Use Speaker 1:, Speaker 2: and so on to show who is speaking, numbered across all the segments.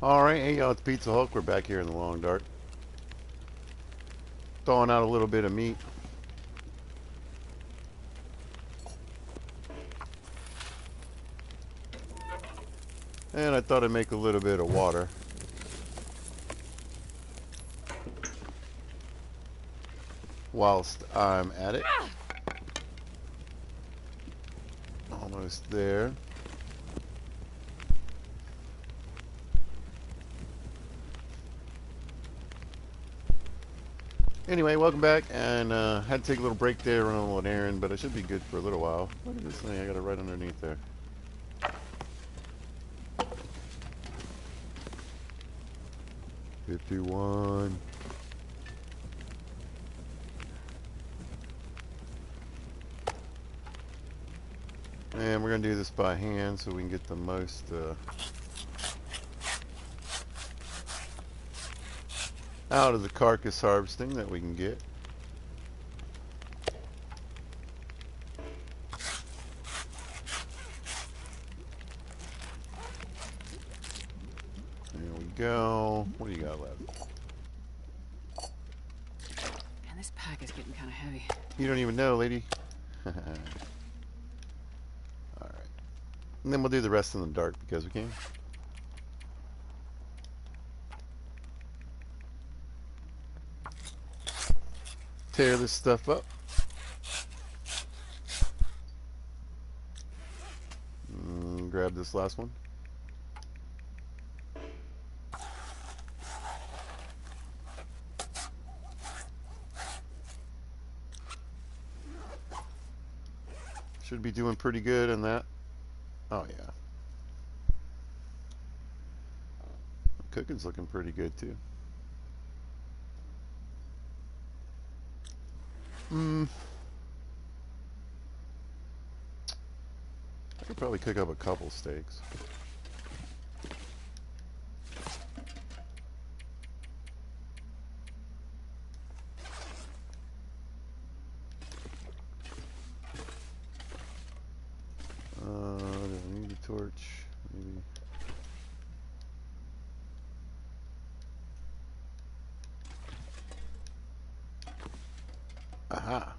Speaker 1: Alright, hey y'all, it's Pizza Hulk. We're back here in the long dark. Thawing out a little bit of meat. And I thought I'd make a little bit of water. Whilst I'm at it. Almost there. Anyway, welcome back, and had to take a little break there, run a little errand, but I should be good for a little while. Look at this thing, I got it right underneath there. $51. And we're going to do this by hand so we can get the most out of the carcass harvesting that we can get. There we go. What do you got left?
Speaker 2: Man, this pack is getting kind of heavy.
Speaker 1: You don't even know, lady. Alright. And then we'll do the rest in the dark because we can. Tear this stuff up. Grab this last one. Should be doing pretty good in that. Oh yeah. Cooking's looking pretty good too. I could probably cook up a couple steaks. Do I need a torch? Maybe. Aha.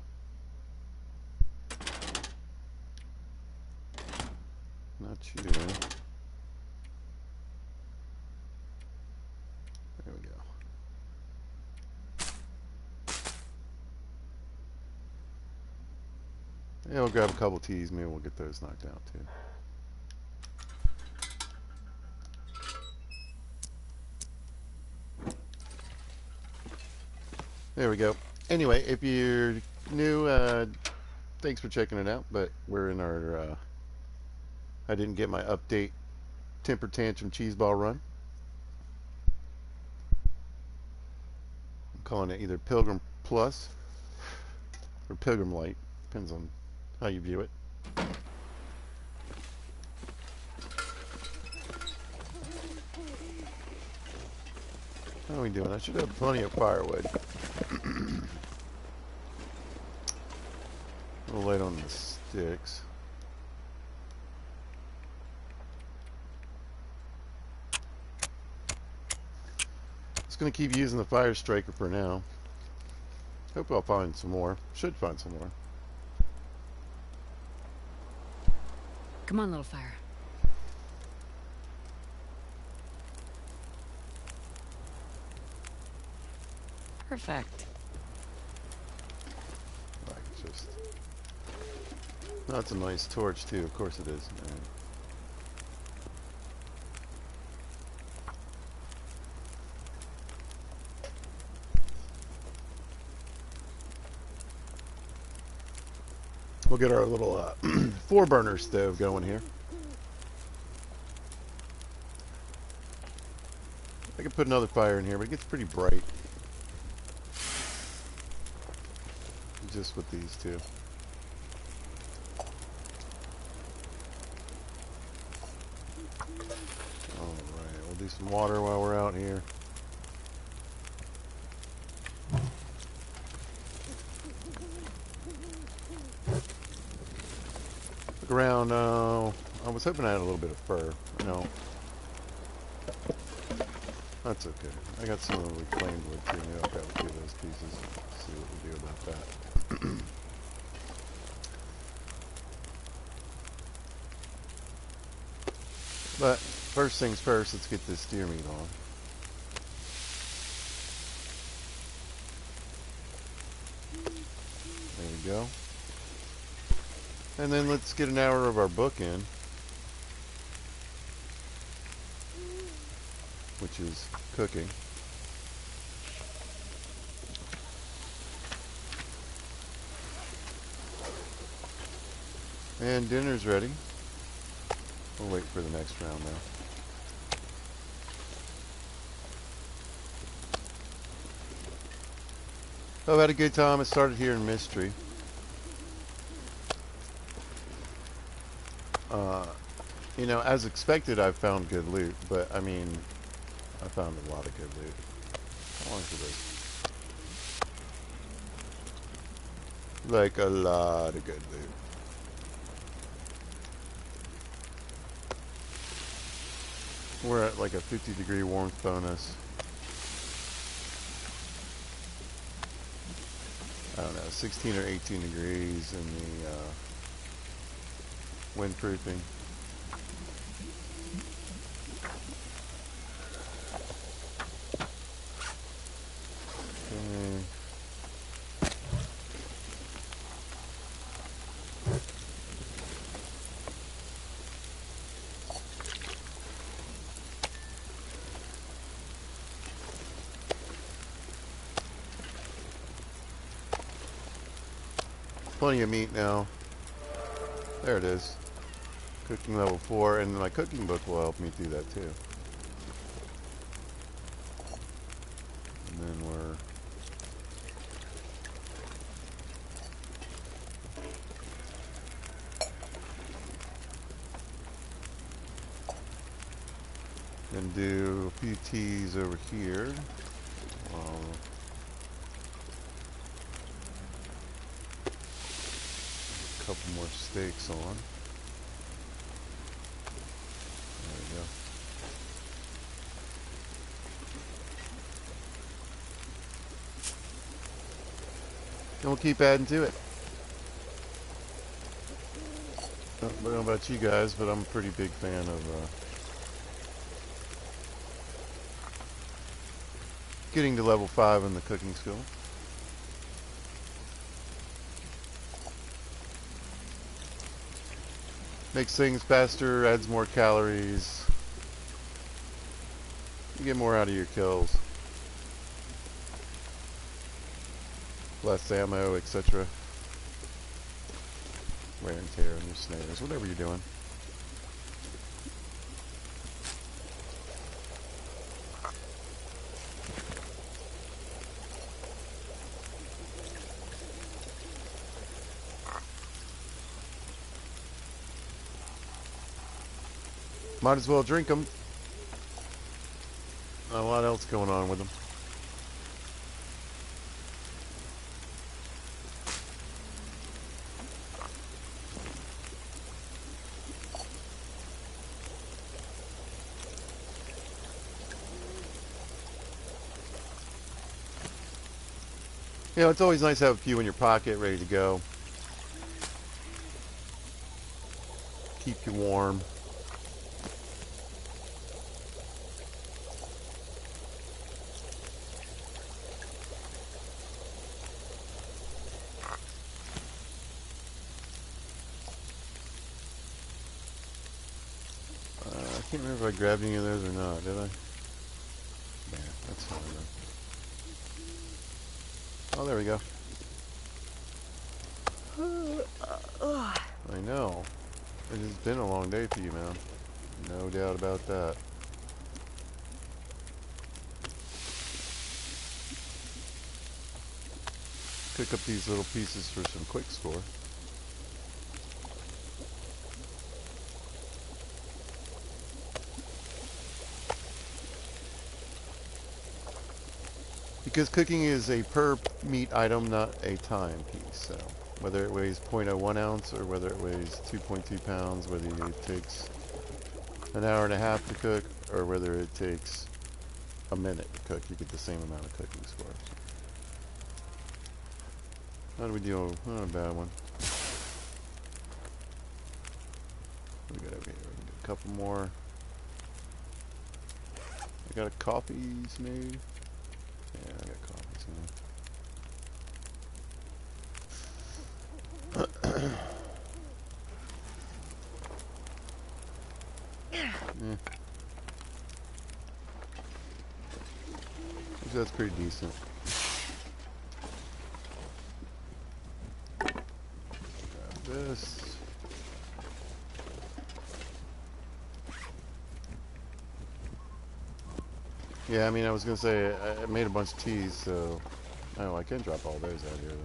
Speaker 1: Not you. There we go. Yeah, we'll grab a couple teas. Maybe we'll get those knocked out too. There we go. Anyway, if you're new, thanks for checking it out. But we're in our, I didn't get my update temper tantrum cheese ball run. I'm calling it either Pilgrim Plus or Pilgrim Light. Depends on how you view it. How are we doing? I should have plenty of firewood. A little light on the sticks. Just gonna keep using the fire striker for now. Hope I'll find some more. Should find some more.
Speaker 2: Come on, little fire. Perfect.
Speaker 1: Like just. That's a nice torch too. Of course it is. Man. We'll get our little 4-burner stove going here. I could put another fire in here, but it gets pretty bright. Just with these two. Alright, we'll do some water while we're out here. Look around. I was hoping I had a little bit of fur. No. That's okay. I got some of the reclaimed wood too. Maybe I'll grab a few of those pieces. See what we do about that. But first things first, let's get this steer meat on. There we go. And then let's get an hour of our book in, which is cooking. And dinner's ready. We'll wait for the next round now. I've had a good time. I started here in Mystery. Uh, you know, as expected, I've found good loot, but I mean, I found a lot of good loot. How long is this? Like a lot of good loot. We're at like a 50-degree warmth bonus. I don't know, 16 or 18 degrees in the windproofing. Okay. Plenty of meat now. There it is. Cooking level 4, and my cooking book will help me do that too. And then we're gonna do a few teas over here. A couple more steaks on. There we go. And we'll keep adding to it. I don't know about you guys, but I'm a pretty big fan of getting to level 5 in the cooking skill. Makes things faster, adds more calories. You get more out of your kills. Less ammo, etc. Wear and tear on your snares, whatever you're doing. Might as well drink them. Not a lot else going on with them. You know, it's always nice to have a few in your pocket ready to go. Keep you warm. I can't remember if I grabbed any of those or not, did I? Yeah, that's fine then. Oh, there we go. I know. It has been a long day for you, man. No doubt about that. Pick up these little pieces for some quick score. Because cooking is a per meat item, not a time piece. So whether it weighs 0.01 ounce or whether it weighs 2.2 pounds, whether it takes an hour and a half to cook or whether it takes a minute to cook, you get the same amount of cooking score. How do we do? Not a bad one. What do we got over here? We can do a couple more. I got a coffee made. Yeah, I got coffees made. Yeah, that's pretty decent. Grab this. Yeah, I mean, I was gonna say I made a bunch of teas, so oh, I can drop all those out here though.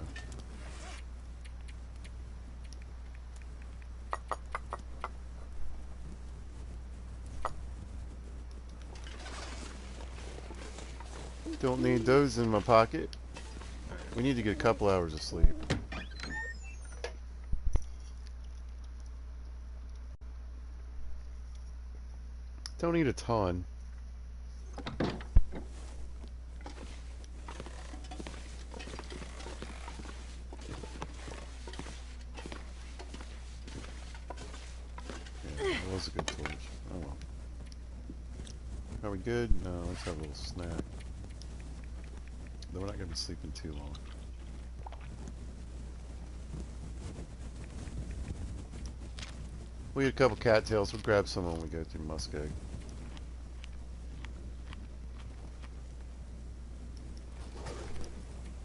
Speaker 1: Don't need those in my pocket. We need to get a couple hours of sleep. Don't need a ton. Yeah, that was a good torch. Oh well. Are we good? No, let's have a little snack. Though we're not gonna be sleeping too long. We get a couple cattails. We'll grab some when we go through Muskeg.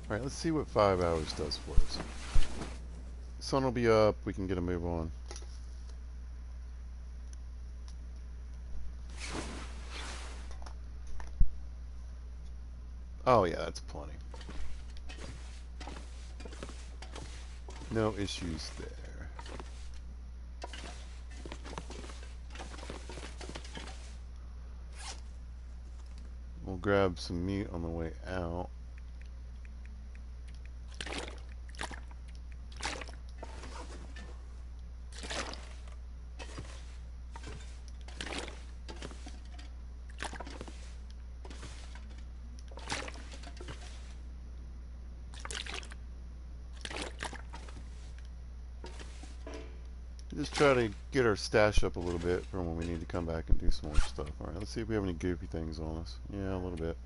Speaker 1: Alright, let's see what 5 hours does for us. Sun will be up. We can get a move on. Oh yeah, that's plenty. No issues there. We'll grab some meat on the way out. Just try to get our stash up a little bit for when we need to come back and do some more stuff. Alright, let's see if we have any goofy things on us. Yeah, a little bit.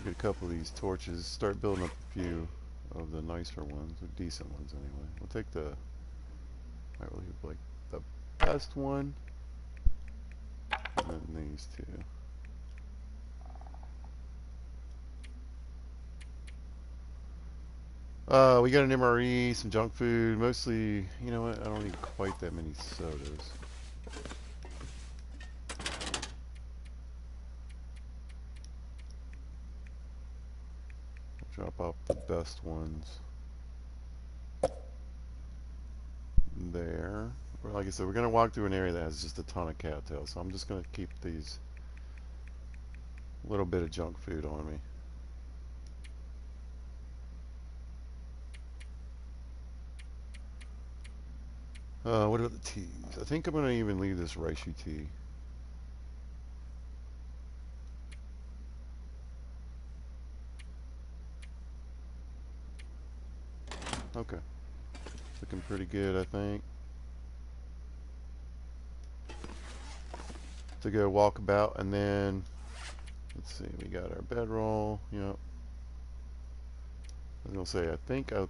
Speaker 1: Get a couple of these torches. Start building up a few of the nicer ones, or decent ones anyway. We'll take the, I really like the best one, and then these two. We got an MRE, some junk food, mostly, you know what, I don't need quite that many sodas. Drop off the best ones there. Like I said, we're going to walk through an area that has just a ton of cattails, so I'm just going to keep these little bit of junk food on me. What about the teas? I think I'm going to even leave this reishi tea. Okay. Looking pretty good, I think. To go walk about, and then, let's see, we got our bedroll. Yep. I was going to say, I think I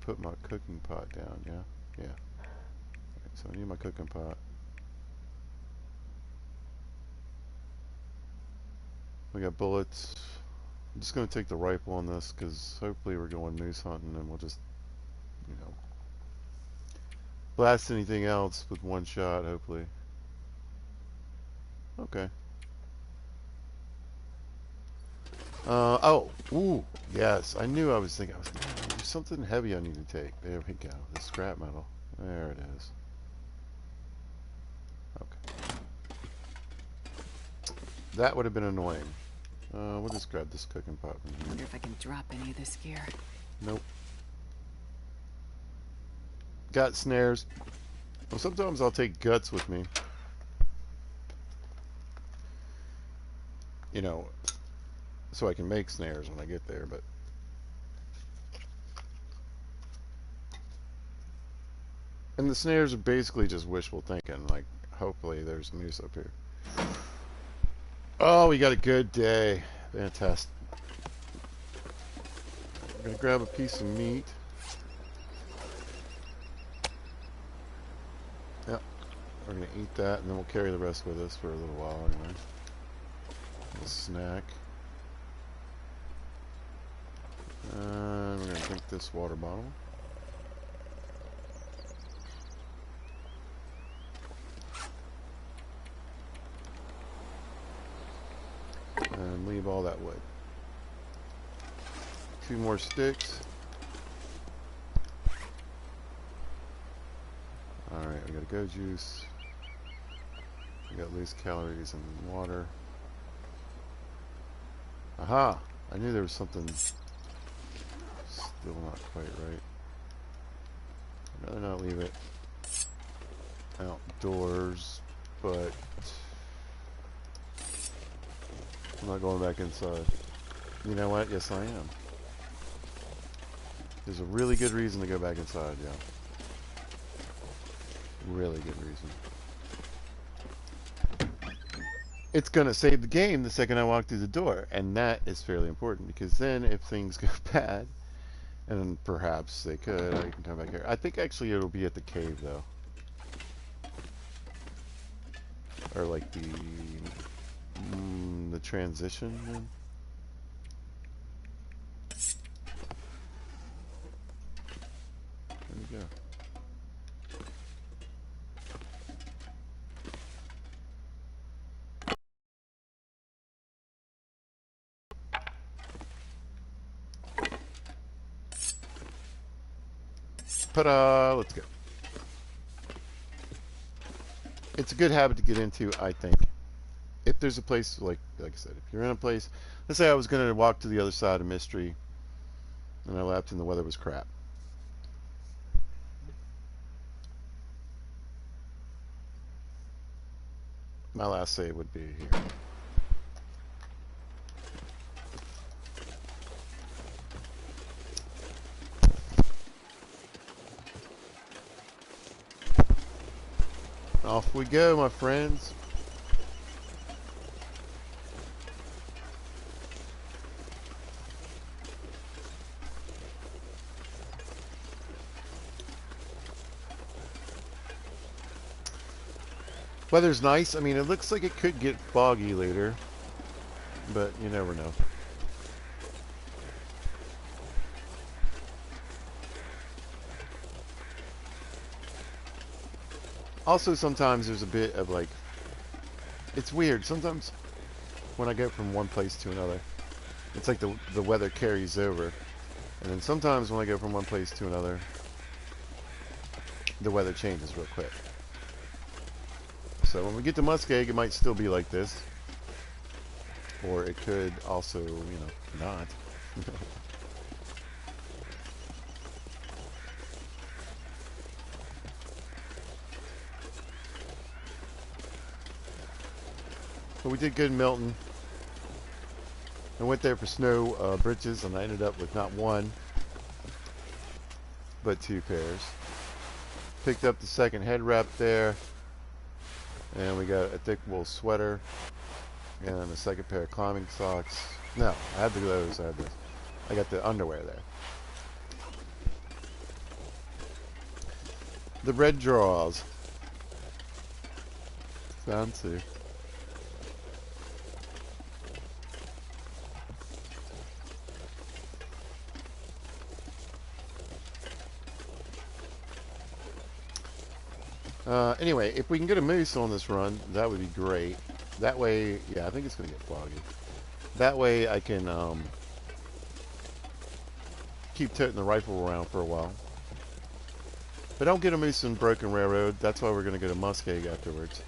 Speaker 1: put my cooking pot down, yeah? Yeah. Right, so I need my cooking pot. We got bullets. I'm just going to take the rifle on this because hopefully we're going moose hunting and we'll just, you know, blast anything else with one shot, hopefully. Okay. Oh, ooh, yes. I knew I was thinking, there's something heavy I need to take. There we go. The scrap metal. There it is. Okay. That would have been annoying. We'll just grab this cooking pot from
Speaker 2: I
Speaker 1: here.
Speaker 2: wonder if I can drop any of this gear.
Speaker 1: Nope. Got snares. Well, sometimes I'll take guts with me. You know, so I can make snares when I get there, but and the snares are basically just wishful thinking, like hopefully there's moose up here. Oh, we got a good day. Fantastic. We're gonna grab a piece of meat. Yep, we're gonna eat that and then we'll carry the rest with us for a little while anyway. A snack. And we're gonna drink this water bottle. And leave all that wood. 2 more sticks. Alright, we got a go juice. We got loose calories in water. Aha! I knew there was something still not quite right. I'd rather not leave it outdoors, but I'm not going back inside. You know what? Yes, I am. There's a really good reason to go back inside, yeah. Really good reason. It's going to save the game the second I walk through the door, and that is fairly important, because then if things go bad, and perhaps they could, I can come back here. I think actually it'll be at the cave, though. Or like the transition then. There we go. Ta-da! Let's go. It's a good habit to get into, I think. If there's a place, like I said, if you're in a place, let's say I was going to walk to the other side of Mystery, and I left and the weather was crap. My last save would be here. Off we go, my friends. Weather's nice. I mean, it looks like it could get foggy later, but you never know. Also, sometimes there's a bit of like, it's weird. Sometimes when I go from one place to another, it's like the weather carries over. And then sometimes when I go from one place to another, the weather changes real quick. So when we get to Muskeg, it might still be like this. Or it could also, you know, not. But we did good in Milton. I went there for snow britches, and I ended up with not one, but 2 pairs. Picked up the second head wrap there, and we got a thick wool sweater, and a second pair of climbing socks. No, I had those. I got the underwear there. The red drawers. Fancy. Anyway, if we can get a moose on this run, that would be great. That way, yeah, I think it's going to get foggy. That way I can keep toting the rifle around for a while. If I don't get a moose in Broken Railroad, that's why we're going to go to Muskeg afterwards.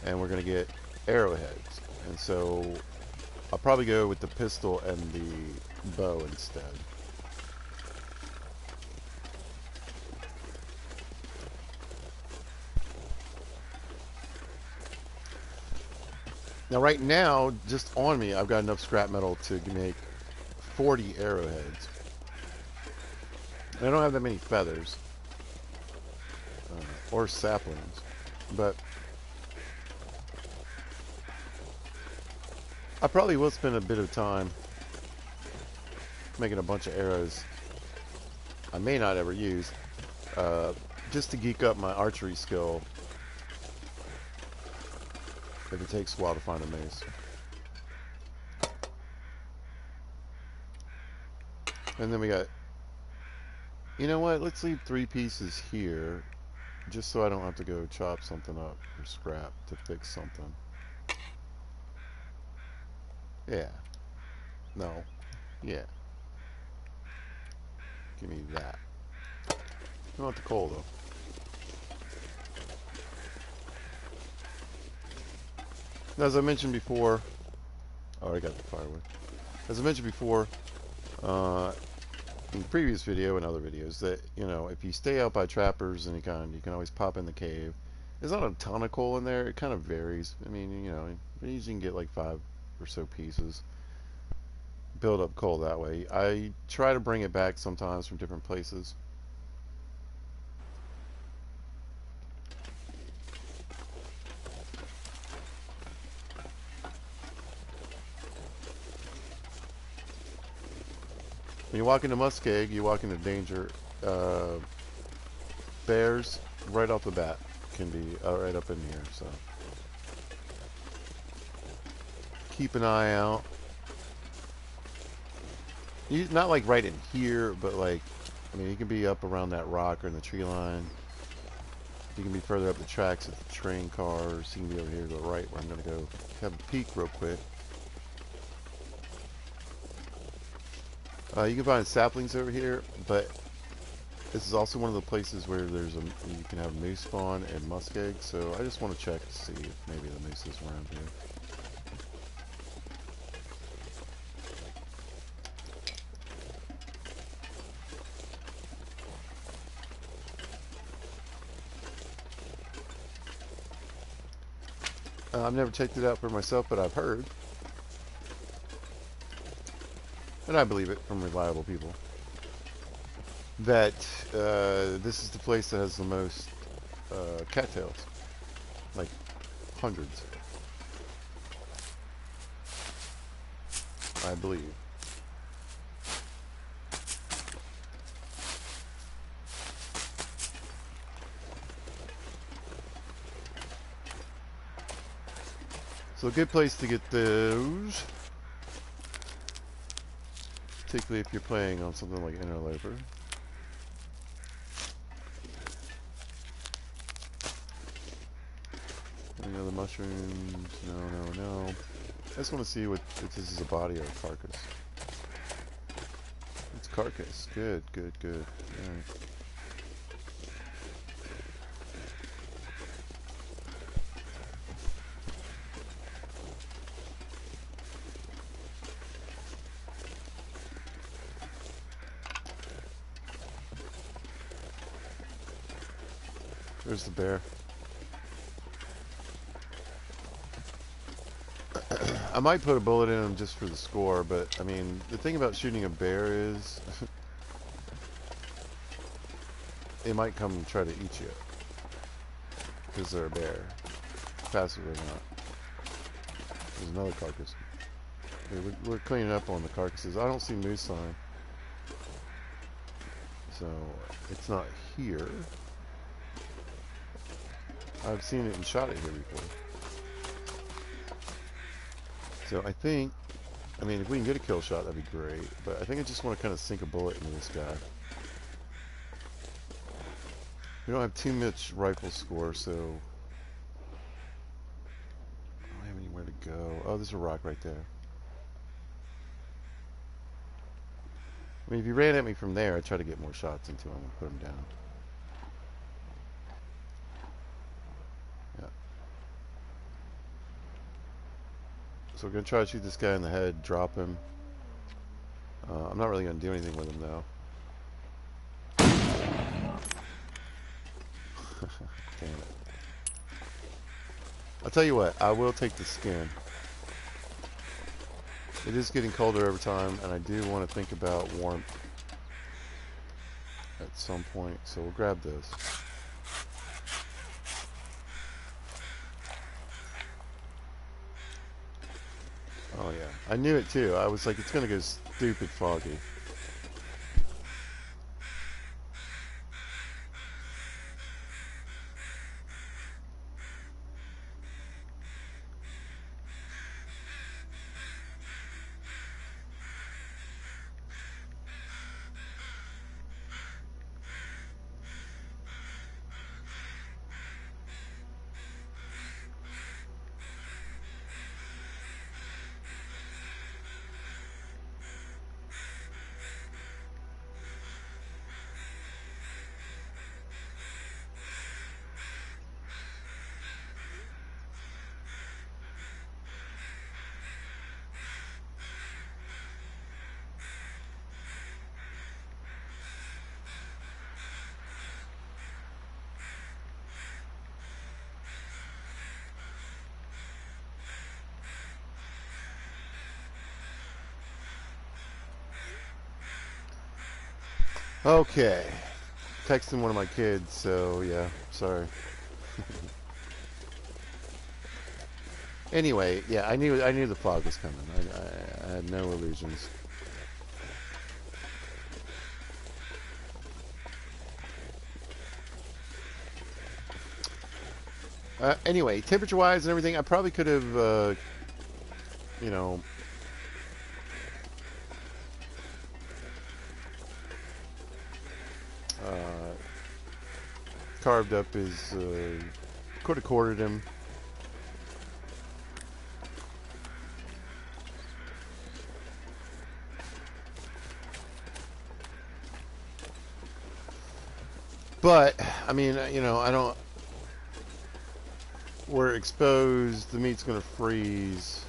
Speaker 1: And we're going to get arrowheads. And so I'll probably go with the pistol and the bow instead. Now, right now, just on me, I've got enough scrap metal to make 40 arrowheads. And I don't have that many feathers or saplings, but I probably will spend a bit of time making a bunch of arrows I may not ever use, uh, just to geek up my archery skill if it takes a while to find a mace. And then we got, you know what, let's leave 3 pieces here, just so I don't have to go chop something up or scrap to fix something. Yeah. No. Yeah. Give me that. I don't want the coal, though. Now, as I mentioned before, oh, I got the firewood. As I mentioned before, uh, in the previous video and other videos, that, you know, if you stay out by trappers any kind, you can always pop in the cave. There's not a ton of coal in there. It kind of varies. I mean, you know, you usually can get like 5 or so pieces. Build up coal that way. I try to bring it back sometimes from different places. When you walk into Muskeg, you walk into danger. Uh, Bears, right off the bat, can be right up in here. So keep an eye out. Not like right in here, but like, I mean, you can be up around that rock or in the tree line. You can be further up the tracks at the train cars. You can be over here to the right where I'm going to go have a peek real quick. You can find saplings over here, but this is also one of the places where you can have moose spawn and muskeg. So I just want to check to see if maybe the moose is around here. I've never checked it out for myself, but I've heard. And I believe it from reliable people, that this is the place that has the most cattails. Like, hundreds. I believe. So a good place to get those, particularly if you're playing on something like Interloper. Any other mushrooms? No. I just want to see if this is a body or a carcass. It's carcass. Good. Alright. There's the bear. I might put a bullet in him just for the score, but I mean, the thing about shooting a bear is they might come and try to eat you because they're a bear, passive or not. There's another carcass. We're cleaning up on the carcasses. I don't see moose sign, so it's not here. I've seen it and shot it here before. So I think, I mean, if we can get a kill shot, that'd be great. But I think I just want to kind of sink a bullet into this guy. We don't have too much rifle score, so I don't have anywhere to go. Oh, there's a rock right there. I mean, if you ran at me from there, I'd try to get more shots into him and put him down. Yeah. So we're going to try to shoot this guy in the head, drop him. I'm not really going to do anything with him, though. Damn it. I'll tell you what, I will take the skin. It is getting colder every time, and I do want to think about warmth at some point, so we'll grab this. Oh yeah, I knew it too. I was like, it's gonna go stupid foggy. Okay, texting one of my kids, so yeah, sorry. Anyway, yeah, I knew the fog was coming. I had no illusions. Anyway, temperature-wise and everything, I probably could have, you know, uh, carved up his, could have quartered him. But, I mean, I don't, we're exposed, the meat's going to freeze.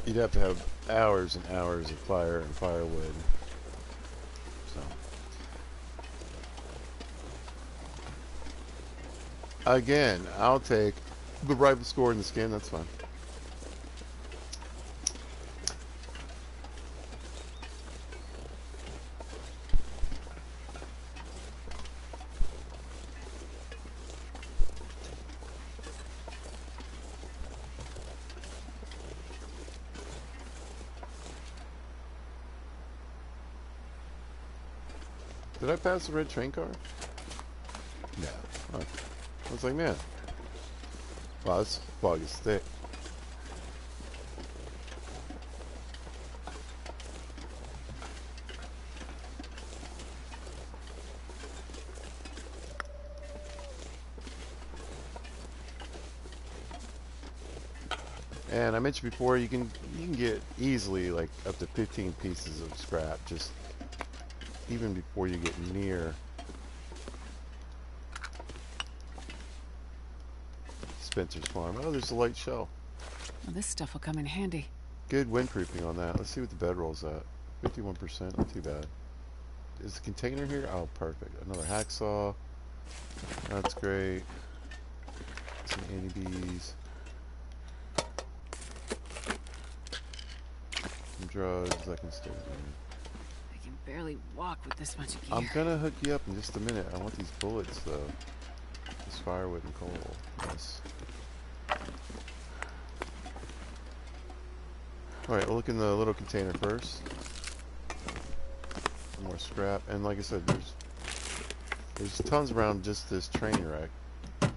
Speaker 1: You'd have to have hours and hours of fire and firewood. So, again, I'll take the rifle score in the skin, that's fine. Did I pass the red train car? No. Okay. I was like, man, wow, this fog is thick. And I mentioned before, you can get easily like up to 15 pieces of scrap just even before you get near Spencer's farm. Oh, there's a light shell.
Speaker 2: Well, this stuff will come in handy.
Speaker 1: Good windproofing on that. Let's see what the bedroll's at. 51%, not too bad. Is the container here? Oh, perfect. Another hacksaw. That's great. Some anti-bees. Some drugs. I can still do.
Speaker 2: I can barely walk with this much gear.
Speaker 1: I'm gonna hook you up in just a minute. I want these bullets though. This firewood and coal. Yes. Alright, we'll look in the little container first. Some more scrap. And like I said, there's tons around just this train wreck. Alright,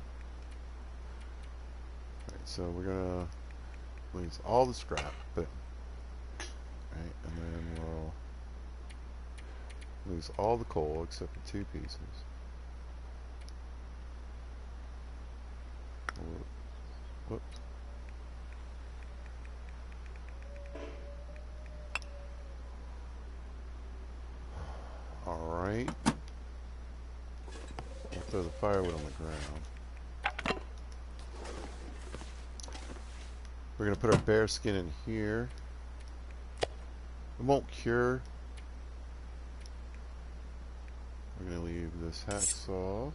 Speaker 1: so we're gonna lose all the scrap. Boom. Alright, and then we'll lose all the coal except for 2 pieces. Whoops. Alright. We'll throw the firewood on the ground. We're going to put our bear skin in here. It won't cure. Maybe this hacksaw.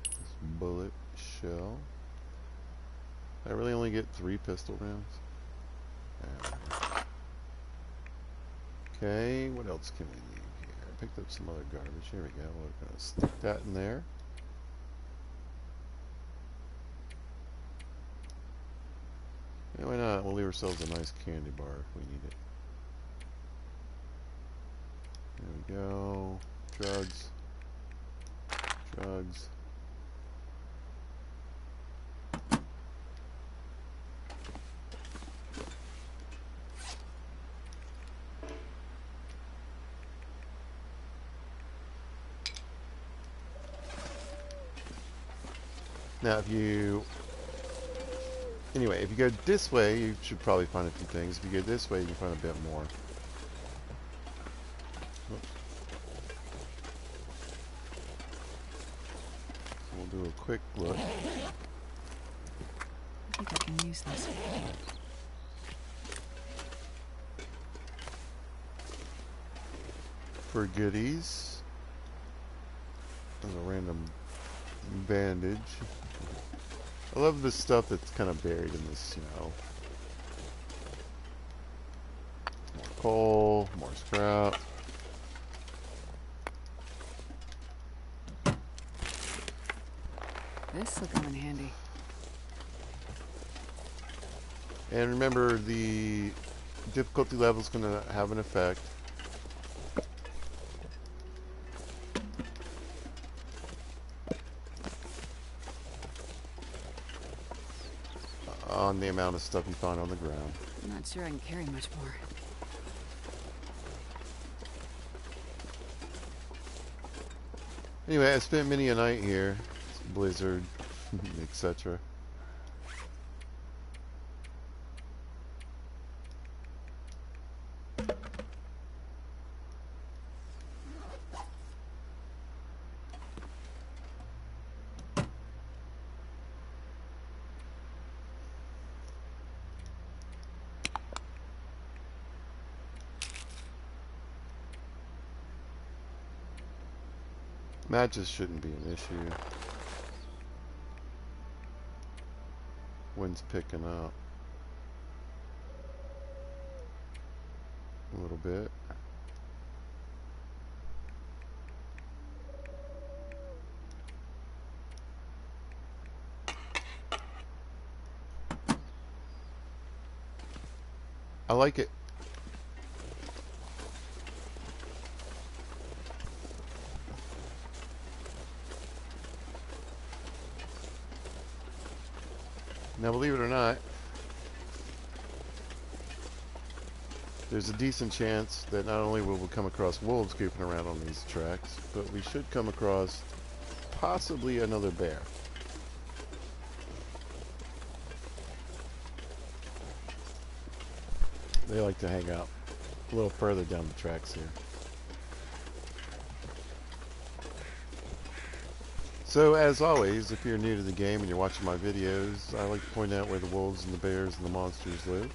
Speaker 1: This bullet shell. I really only get 3 pistol rounds. Yeah. Okay, what else can we need here? I picked up some other garbage. Here we go. We're going to stick that in there. Yeah, why not? We'll leave ourselves a nice candy bar if we need it. There we go. Drugs. Drugs. Now, anyway, if you go this way, you should probably find a few things. If you go this way, you can find a bit more. Oops. So we'll do a quick look.
Speaker 2: I think I can use this.
Speaker 1: For goodies. There's a random bandage. I love the stuff that's kind of buried in the snow. More coal, more scrap.
Speaker 2: This will come in handy.
Speaker 1: And remember, the difficulty level is going to have an effect. On the amount of stuff you find on the ground.
Speaker 2: I'm not sure I can carry much more.
Speaker 1: Anyway, I spent many a night here. Blizzard, etc. Matches shouldn't be an issue. Wind's picking up a little bit. I like it. Now, believe it or not, there's a decent chance that not only will we come across wolves creeping around on these tracks, but we should come across possibly another bear. They like to hang out a little further down the tracks here. So, as always, if you're new to the game and you're watching my videos, I like to point out where the wolves and the bears and the monsters live.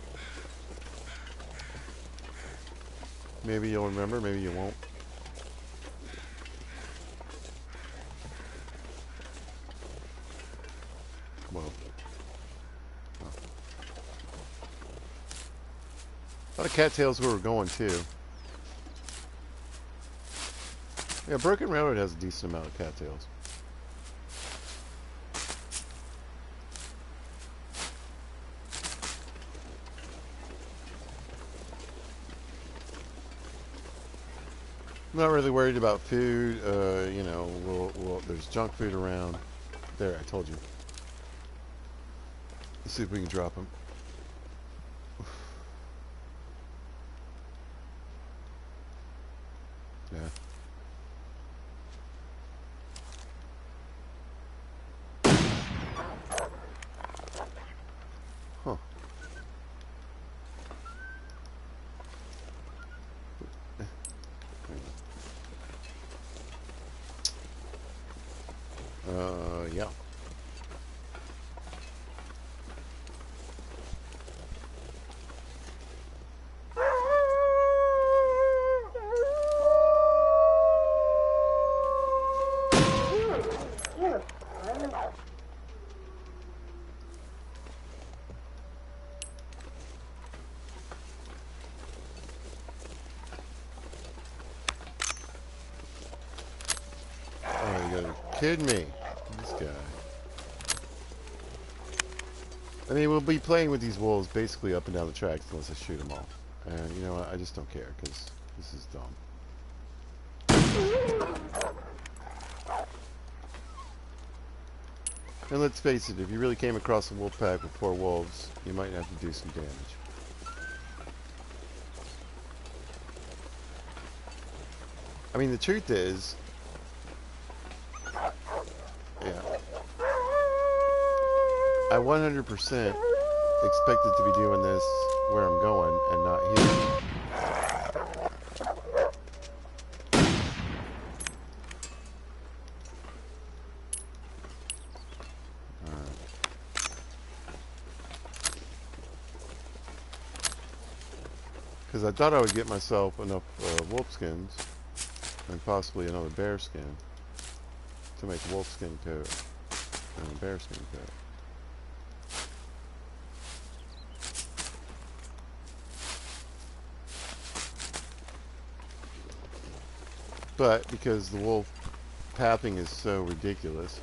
Speaker 1: Maybe you'll remember, maybe you won't. Whoa. Oh. A lot of cattails where we're going, too. Yeah, Broken Railroad has a decent amount of cattails. I'm not really worried about food. You know, there's junk food around. There, I told you. Let's see if we can drop them. Yeah. Huh. Yeah. kidding me? This guy. I mean, we'll be playing with these wolves basically up and down the tracks unless I shoot them all. And you know what? I just don't care because this is dumb. And let's face it, if you really came across a wolf pack with 4 wolves, you might have to do some damage. I mean, the truth is, yeah, I 100% expected to be doing this where I'm going and not here. Because I thought I would get myself enough wolf skins and possibly another bear skin to make a wolf skin coat and a bear skin coat. But because the wolf pathing is so ridiculous,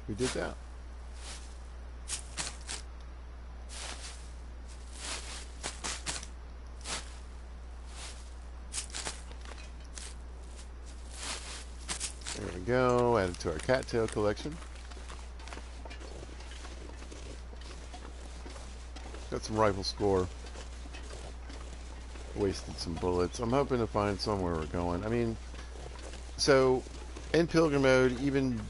Speaker 1: we did that. There we go, added to our cattail collection. Got some rifle score. Wasted some bullets. I'm hoping to find somewhere we're going. I mean, so in pilgrim mode, even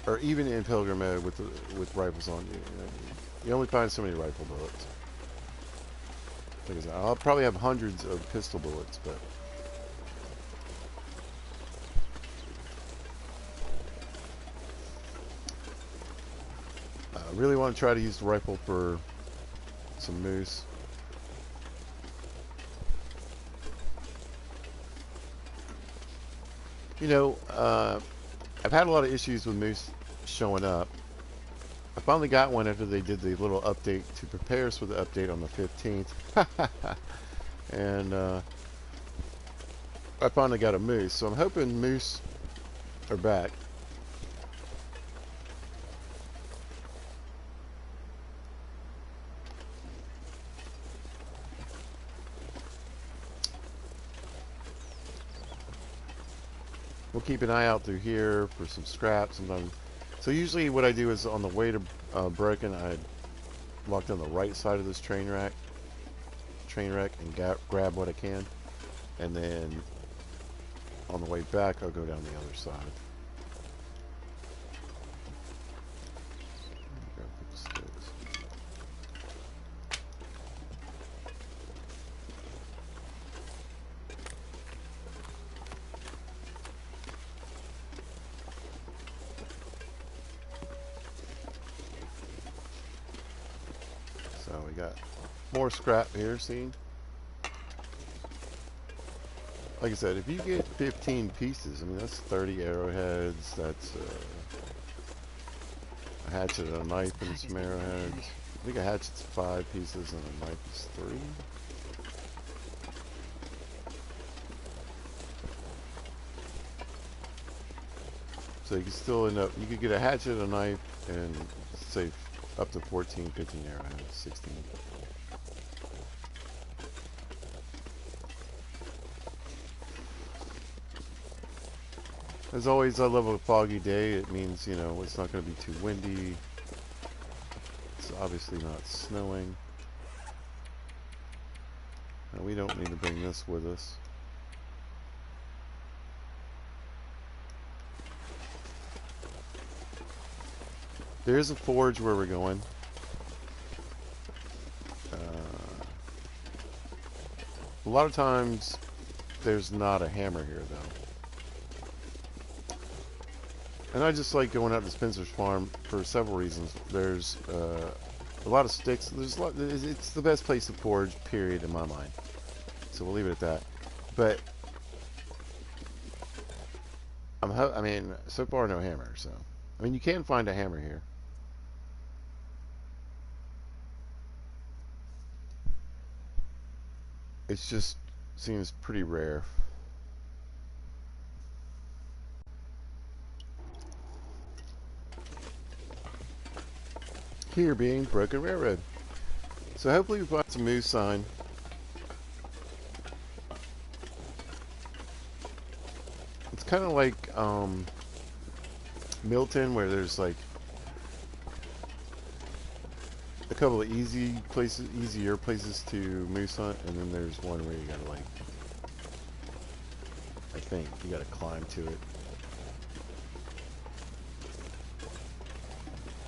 Speaker 1: in pilgrim mode with rifles on you, you only find so many rifle bullets. Like I said, I'll probably have hundreds of pistol bullets, but I really want to try to use the rifle for some moose. You know, I've had a lot of issues with moose showing up. I finally got one after they did the little update to prepare us for the update on the 15th. And I finally got a moose, so I'm hoping moose are back. We'll keep an eye out through here for some scraps. Sometimes. So usually what I do is on the way to Broken, I walk down the right side of this train wreck, and grab what I can, and then on the way back I'll go down the other side. Grab the sticks. So we got more scrap here, see? Like I said, if you get 15 pieces, I mean, that's 30 arrowheads, that's a hatchet, a knife, and some arrowheads. I think a hatchet's 5 pieces and a knife is 3. So you can still end up, you could get a hatchet, a knife, and say up to 14, 15 arrowheads, 16. As always, I love a foggy day. It means, you know, it's not going to be too windy. It's obviously not snowing. And we don't need to bring this with us. There's a forge where we're going. A lot of times, there's not a hammer here, though. And I just like going out to Spencer's farm for several reasons. There's a lot of sticks. There's a lot. It's the best place to forge, period, in my mind. So we'll leave it at that. But I mean, so far no hammer. So I mean, you can find a hammer here. It just seems pretty rare. Here being Broken Railroad. So hopefully we find some moose sign. It's kind of like Milton, where there's like a couple of easier places to moose hunt, and then there's one where you gotta like, I think you gotta climb to it.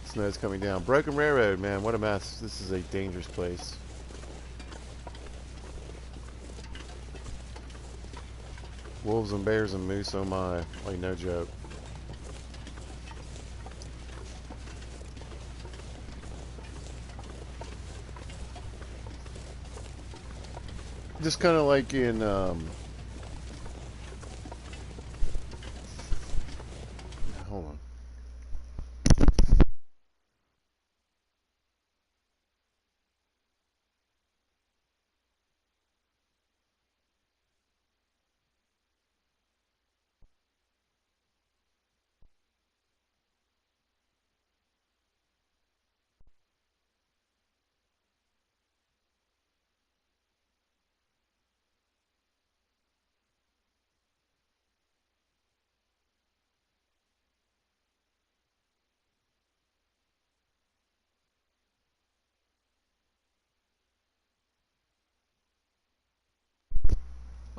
Speaker 1: Snow's coming down. Broken Railroad, man, what a mess. This is a dangerous place. Wolves and bears and moose, oh my, like no joke. Just kind of like in, hold on.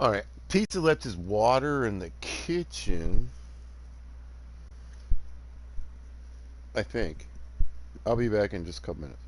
Speaker 1: All right, Pizza left his water in the kitchen, I think. I'll be back in just a couple minutes.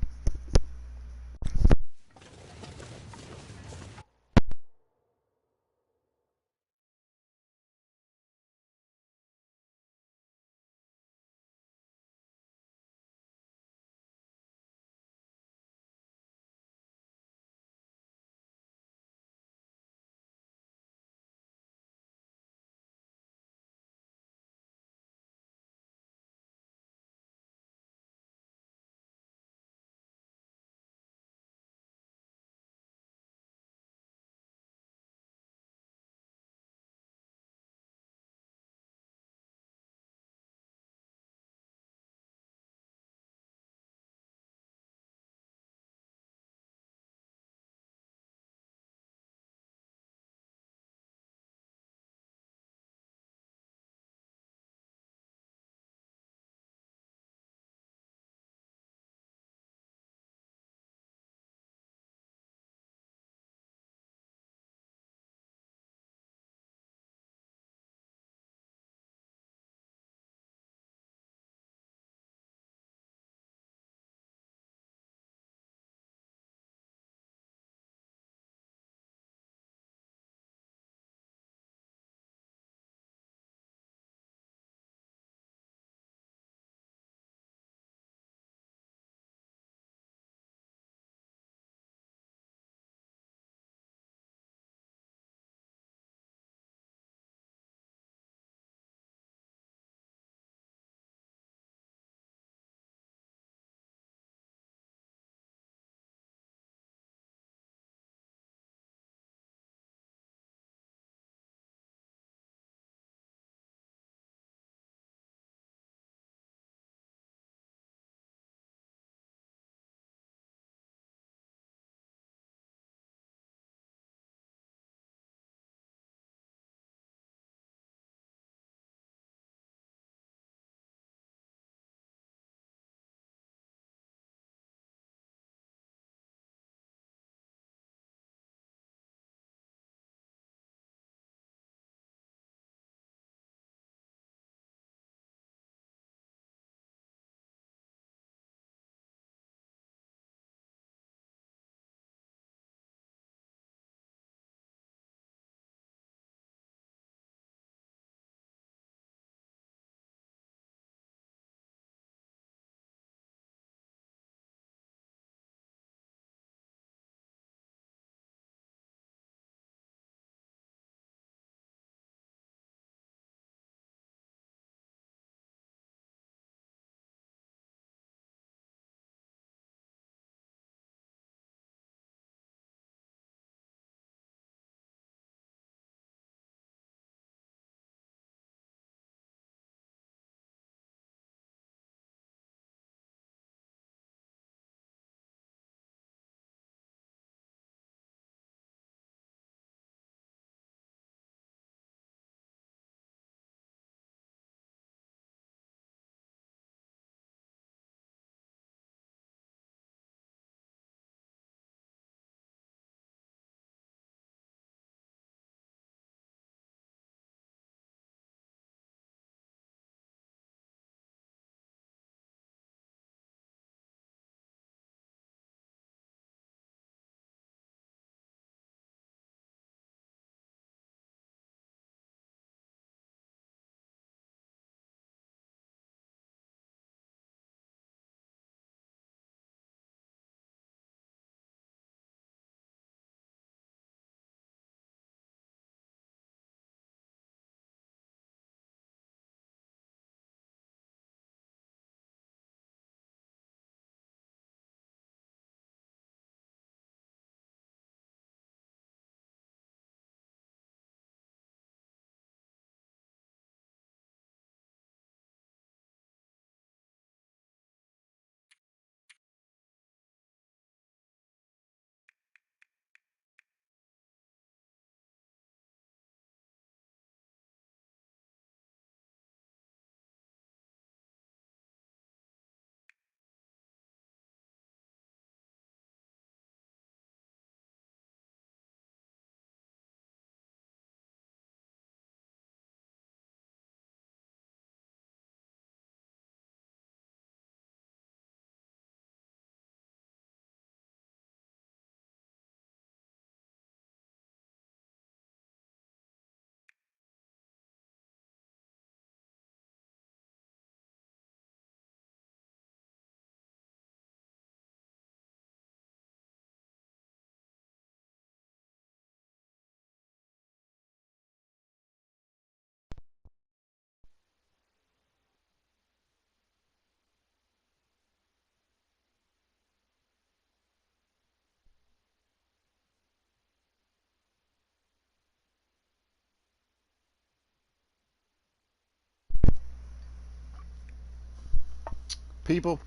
Speaker 1: People,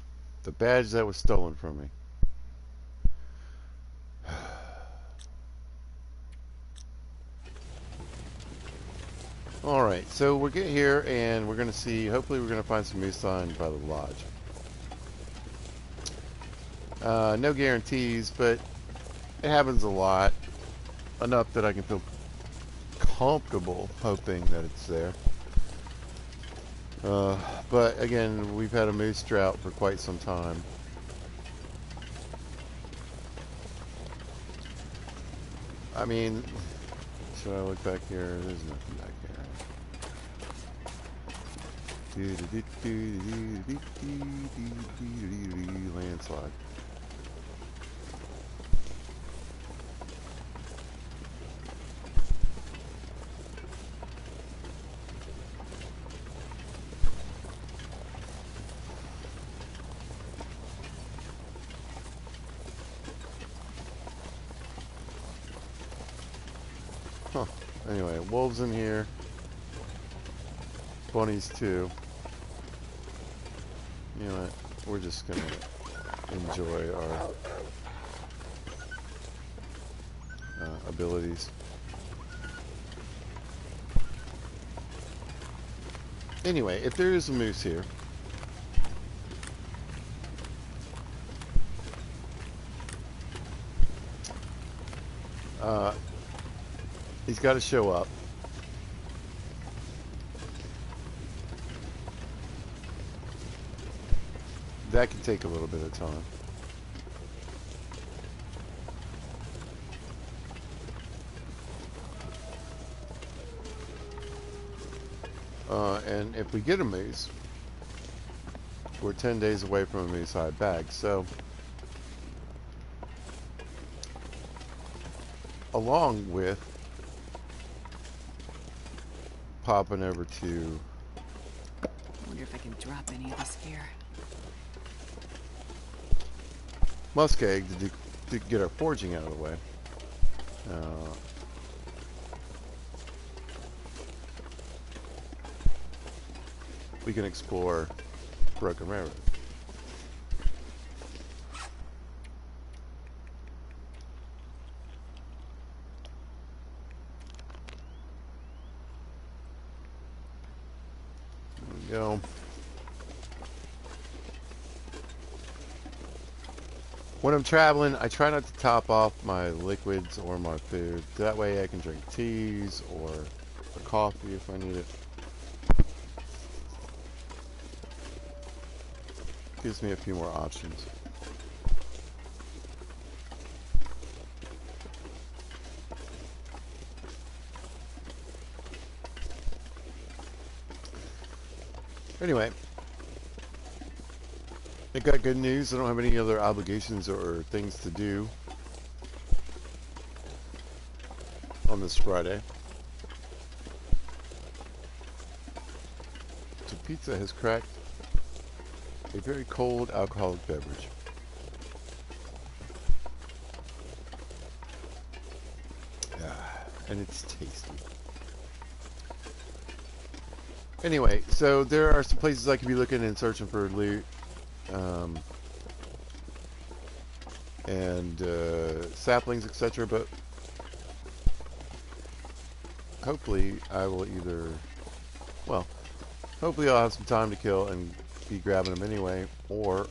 Speaker 1: the badge that was stolen from me. Alright, so we'll get here and we're going to see, hopefully we're going to find some moose sign by the lodge. No guarantees, but it happens a lot. Enough that I can feel comfortable hoping that it's there. But again, we've had a moose drought for quite some time. I mean, should I look back here? There's nothing back here. Landslide. Huh. Anyway, wolves in here. Bunnies too. You know what? We're just gonna enjoy our abilities. Anyway, if there is a moose here, he's got to show up. That can take a little bit of time. And if we get a moose, we're 10 days away from a moose hide bag. So, along with popping over to...
Speaker 2: I wonder if I can drop any of this gear.
Speaker 1: Muskeg to get our forging out of the way. We can explore Broken Railroad. There we go. When I'm traveling, I try not to top off my liquids or my food. That way I can drink teas or a coffee if I need it. Gives me a few more options. Anyway, I got good news. I don't have any other obligations or things to do on this Friday. So pizza has cracked a very cold alcoholic beverage. And it's tasty. Anyway, so there are some places I could be looking and searching for loot. And saplings, etc. But hopefully I will either... Well, hopefully I'll have some time to kill and be grabbing them anyway, or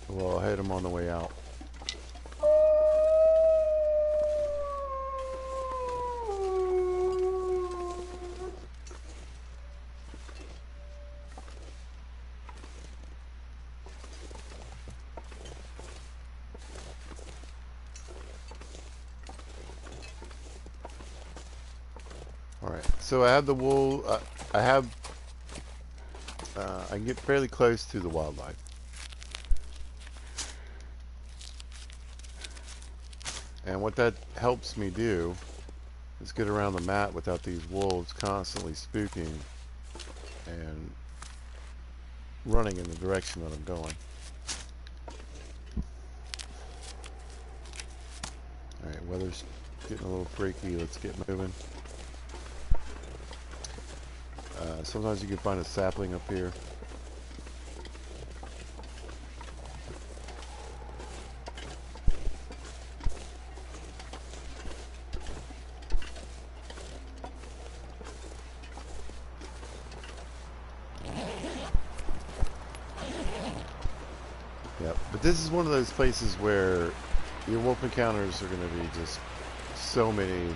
Speaker 1: well, I'll hit them on the way out. Alright, so I have the wool, I can get fairly close to the wildlife. And what that helps me do is get around the map without these wolves constantly spooking and running in the direction that I'm going. Alright, weather's getting a little freaky. Let's get moving. Sometimes you can find a sapling up here. But this is one of those places where your wolf encounters are going to be just so many.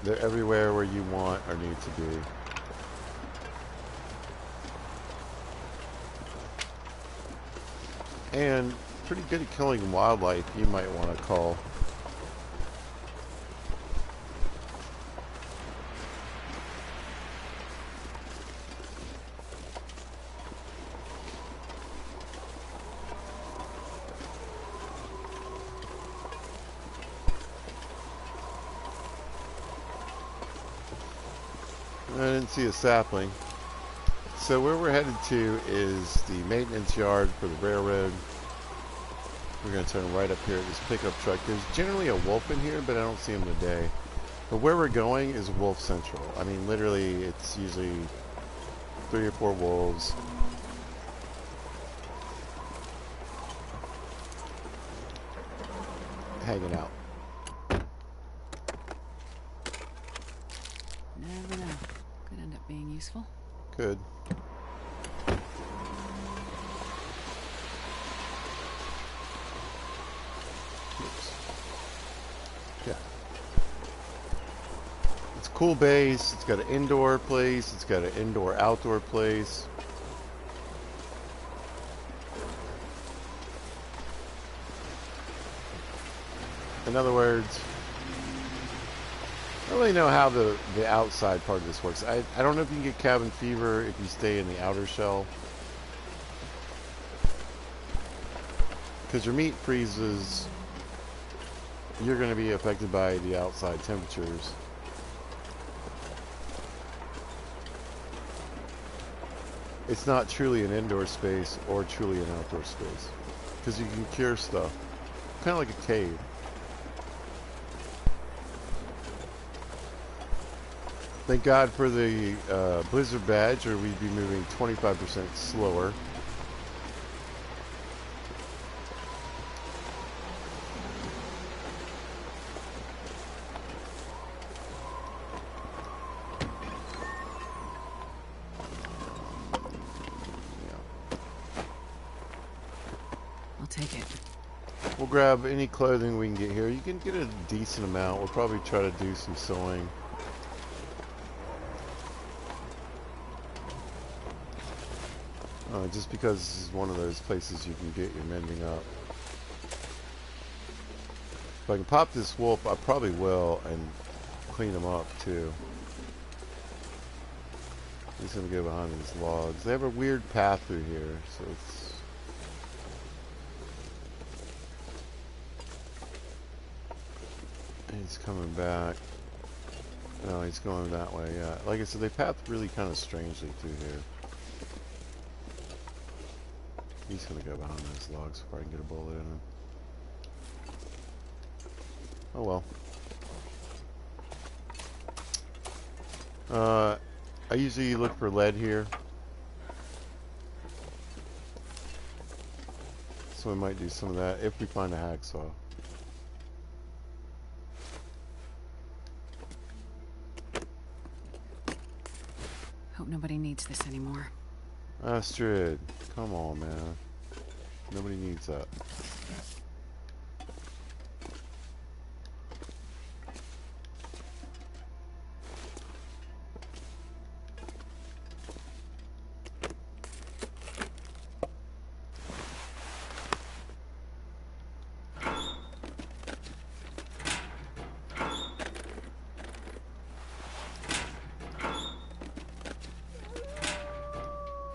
Speaker 1: They're everywhere where you want or need to be. And pretty good at killing wildlife, you might want to call. I didn't see a sapling. So where we're headed to is the maintenance yard for the railroad. We're going to turn right up here at this pickup truck. There's generally a wolf in here, but I don't see him today. But where we're going is Wolf Central. I mean, literally, it's usually 3 or 4 wolves. Hanging out.
Speaker 2: Never know. Could end up being useful.
Speaker 1: Good. Oops. Yeah. It's a cool base. It's got an indoor place. It's got an indoor-outdoor place. In other words, I don't really know how the outside part of this works. I don't know if you can get cabin fever if you stay in the outer shell. Because your meat freezes, you're going to be affected by the outside temperatures. It's not truly an indoor space or truly an outdoor space. Because you can cure stuff. Kind of like a cave. Thank God for the blizzard badge, or we'd be moving 25% slower.
Speaker 2: I'll take it.
Speaker 1: We'll grab any clothing we can get here. You can get a decent amount. We'll probably try to do some sewing. Just because this is one of those places you can get your mending up. If I can pop this wolf, I probably will, and clean him up too. He's gonna go behind these logs. They have a weird path through here, so it's... He's coming back. No, he's going that way, yeah. Like I said, they path really kind of strangely through here. He's gonna go behind those logs before I can get a bullet in him. Oh well. I usually look for lead here. So we might do some of that if we find a hacksaw.
Speaker 2: Hope nobody needs this anymore.
Speaker 1: Astrid, come on, man. Nobody needs that.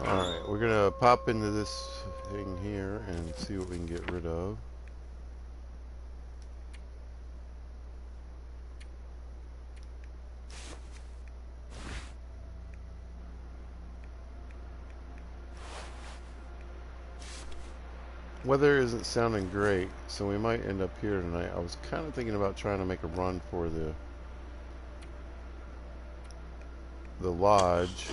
Speaker 1: Alright, we're gonna pop into this thing here and see what we can get rid of. Weather isn't sounding great, so we might end up here tonight. I was kind of thinking about trying to make a run for the lodge.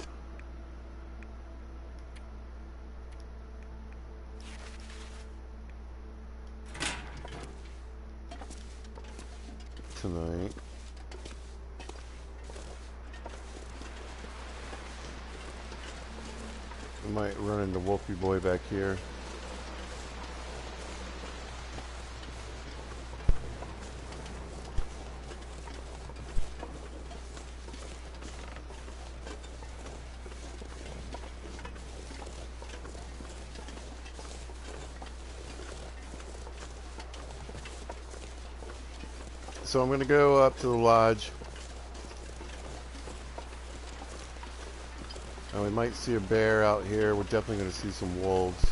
Speaker 1: Tonight. We might run into Wolfie Boy back here. so I'm gonna go up to the lodge. And we might see a bear out here. We're definitely gonna see some wolves.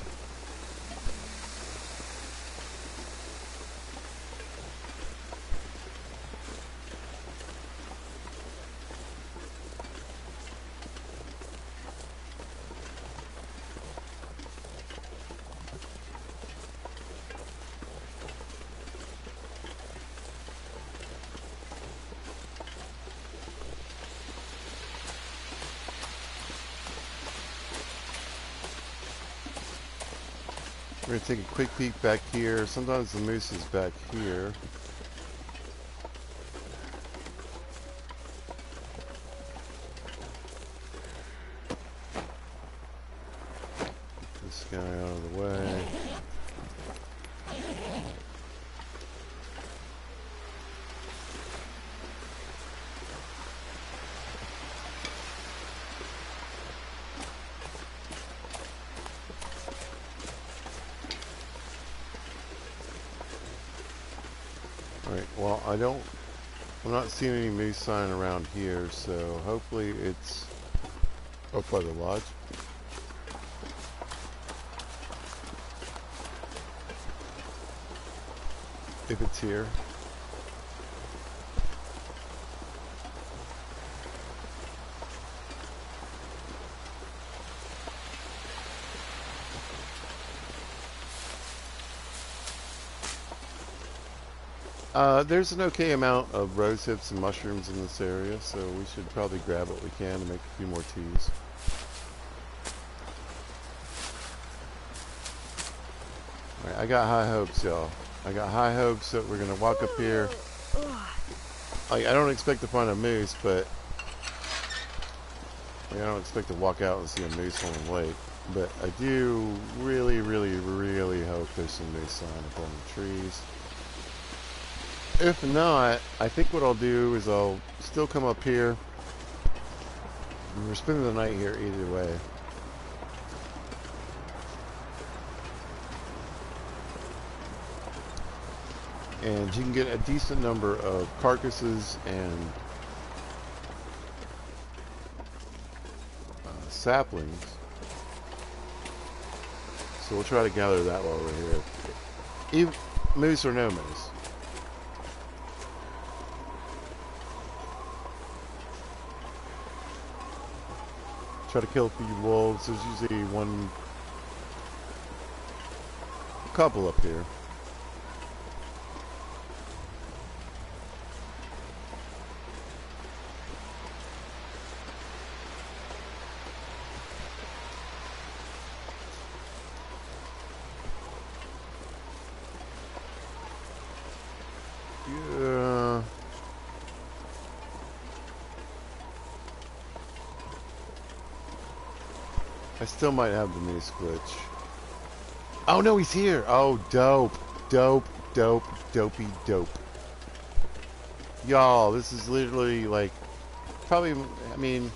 Speaker 1: We're going to take a quick peek back here. Sometimes the moose is back here. Get this guy out of the way. Alright, well, I'm not seeing any moose sign around here, so hopefully it's up by the lodge. If it's here. There's an okay amount of rose hips and mushrooms in this area, so we should probably grab what we can to make a few more teas. Alright, I got high hopes, y'all. I got high hopes that we're gonna walk up here. Like, I don't expect to find a moose, but I don't expect to walk out and see a moose on the lake. But I do really, really, really hope there's some moose sign up on the trees. If not, I think what I'll do is I'll still come up here. We're spending the night here either way. And you can get a decent number of carcasses and saplings. So we'll try to gather that while we're here. Even, moose or no moose. Try to kill a few wolves. There's usually a couple up here. Yeah. I still might have the moose glitch. Oh no, he's here! Oh, dope. Dope, dope, dopey, dope. Y'all, this is literally like, probably, I mean,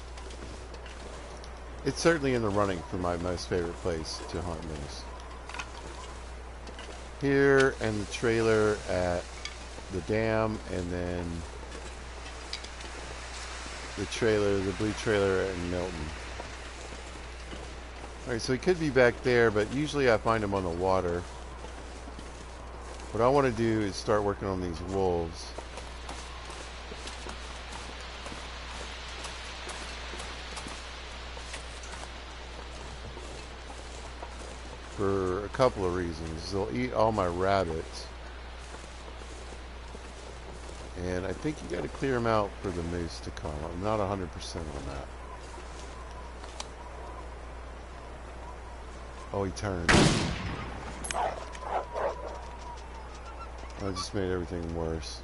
Speaker 1: it's certainly in the running for my most favorite place to hunt moose. Here, and the trailer at the dam, and then the blue trailer in Milton. Alright, so he could be back there, but usually I find him on the water. What I want to do is start working on these wolves. For a couple of reasons. They'll eat all my rabbits. And I think you got to clear them out for the moose to come. I'm not 100% on that. Oh, he turned. I just made everything worse.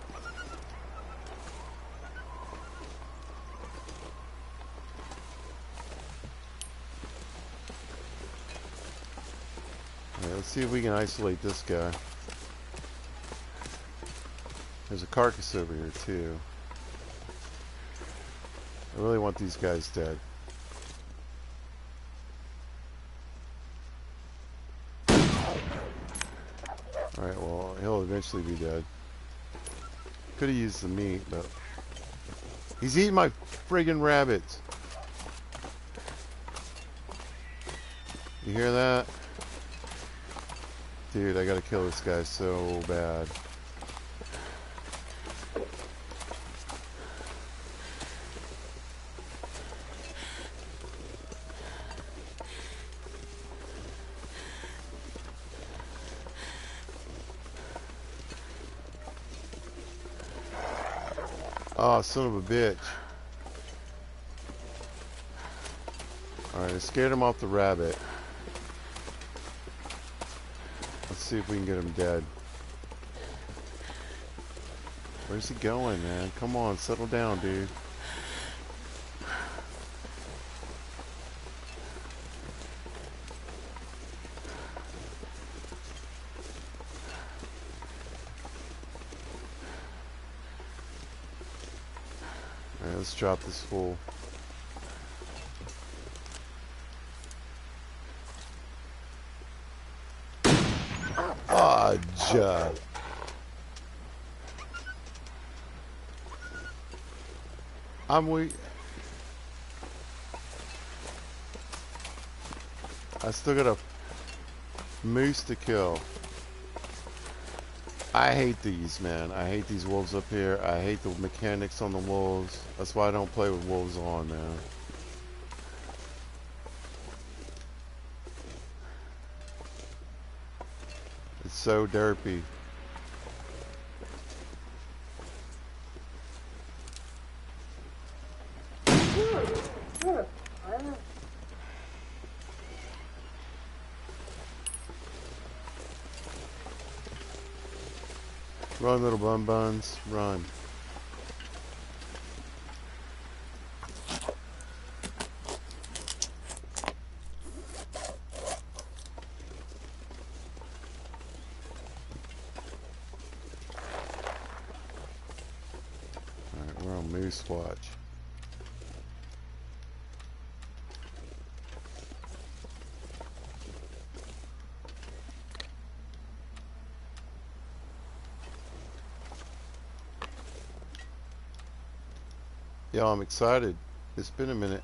Speaker 1: Alright, let's see if we can isolate this guy. There's a carcass over here too. I really want these guys dead. Alright, well, he'll eventually be dead. Could have used the meat, but he's eating my friggin' rabbits. You hear that? Dude, I gotta kill this guy so bad. Oh, son of a bitch. Alright, I scared him off the rabbit. Let's see if we can get him dead. Where's he going, man? Come on, settle down, dude. Alright, let's drop this fool. Ah, Judd. I'm weak. I still got a moose to kill. I hate these, man. I hate these wolves up here. I hate the mechanics on the wolves. That's why I don't play with wolves on, man. It's so derpy. Run, little bun buns, run. Alright, we're on moose watch. Yo, I'm excited. It's been a minute.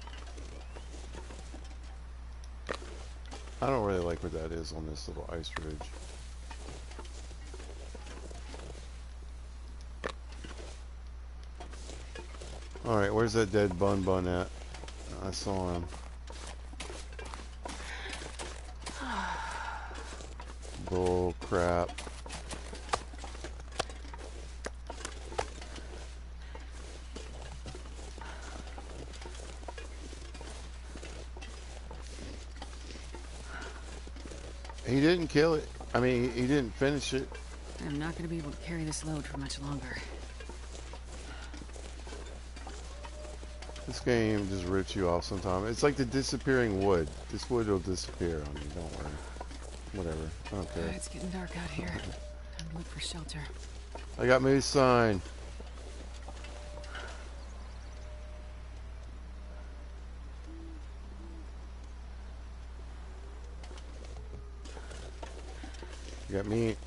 Speaker 1: I don't really like what that is on this little ice ridge. Alright, where's that dead bun at? I saw him. Bull crap. He didn't kill it. I mean, he didn't finish it.
Speaker 2: I'm not going to be able to carry this load for much longer.
Speaker 1: This game just rips you off sometimes. It's like the disappearing wood. This wood will disappear on you, don't worry. Whatever. I don't care.
Speaker 2: It's getting dark out here. Time to look for shelter.
Speaker 1: I got moose sign. You got meat.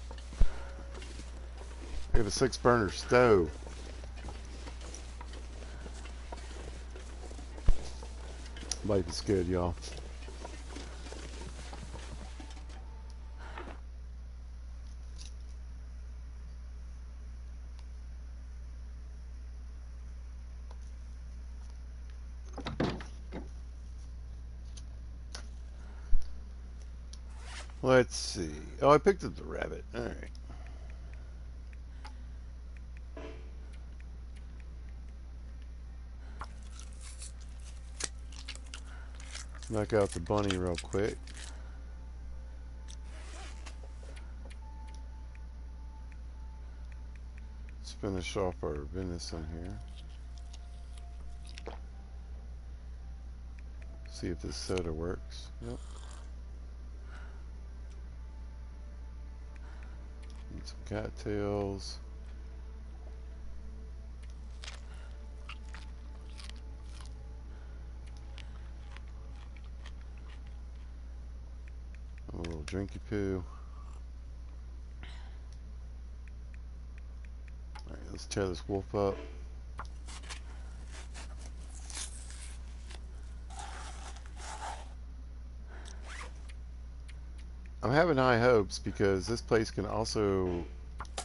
Speaker 1: We have a 6-burner stove. Life is good, y'all. Let's see. Oh, I picked up the rabbit. All right. Knock out the bunny real quick. Let's finish off our venison here. See if this soda works. Yep. Need some cattails. A little drinky poo. Alright, let's Let's tear this wolf up. I'm having high hopes because this place can also...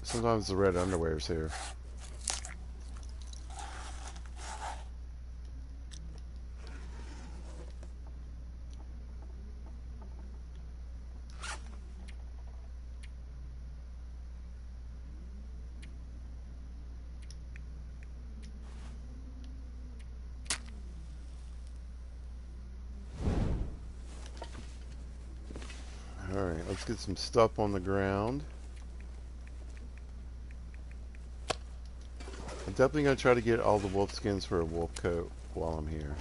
Speaker 1: Sometimes the red underwear's here. Alright, let's get some stuff on the ground. I'm definitely going to try to get all the wolf skins for a wolf coat while I'm here.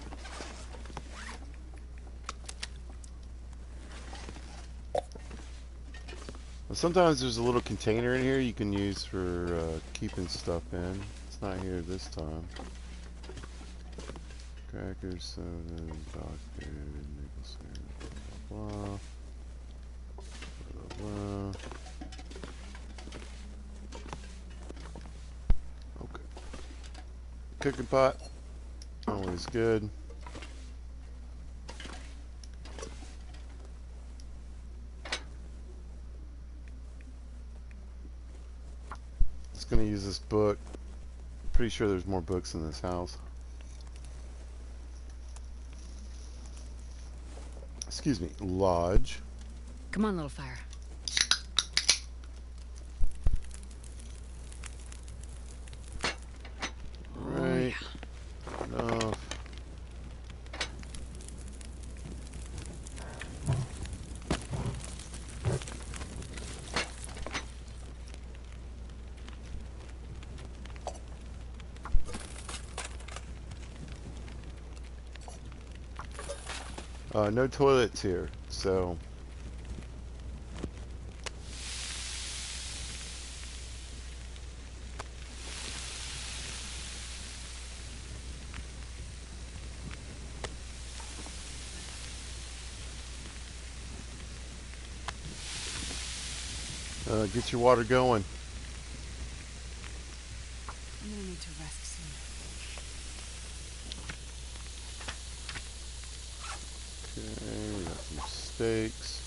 Speaker 1: Sometimes there's a little container in here you can use for keeping stuff in. It's not here this time. Crackers, soda, dog food, maple syrup, blah, blah, blah, blah, blah. Okay. Cooking pot, always good. Just gonna use this book. Pretty sure there's more books in this house. Excuse me, lodge.
Speaker 2: Come on, little fire.
Speaker 1: Right. Enough. No toilets here, so get your water going.
Speaker 2: I'm gonna need to rest soon.
Speaker 1: Okay, we got some steaks.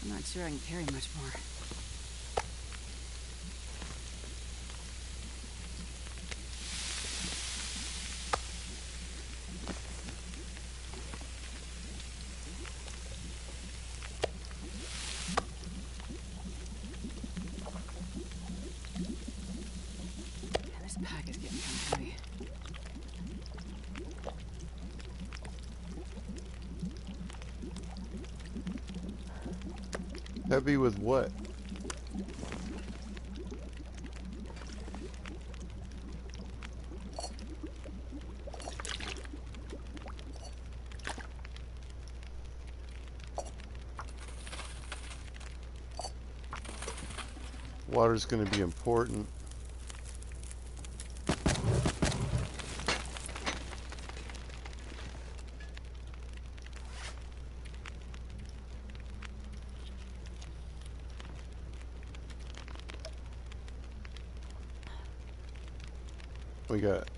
Speaker 2: I'm not sure I can carry much more. Man, this pack is getting kind of heavy.
Speaker 1: Heavy with what? Water's going to be important. We got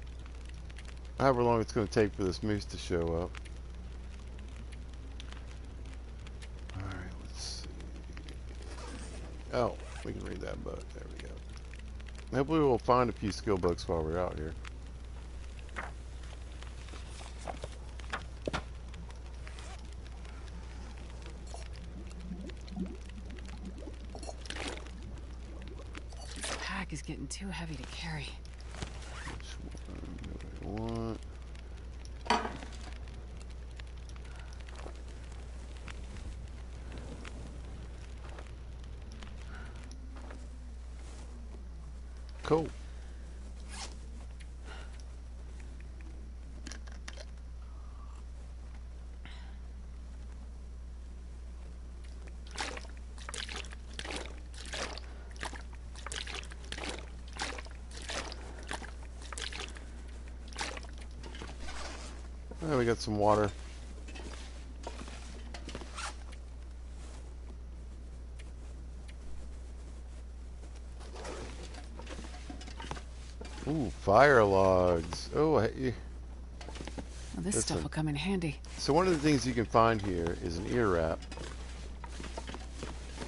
Speaker 1: however long it's going to take for this moose to show up. Alright, let's see. Oh, we can read that book. There we go. Hopefully we'll find a few skill books while we're out here.
Speaker 2: This pack is getting too heavy to carry.
Speaker 1: Which one do I want? Cool. Well, we got some water. Ooh, fire logs. Oh, hey.
Speaker 2: Well, this stuff
Speaker 1: Listen.
Speaker 2: will come in handy.
Speaker 1: So one of the things you can find here is an ear wrap.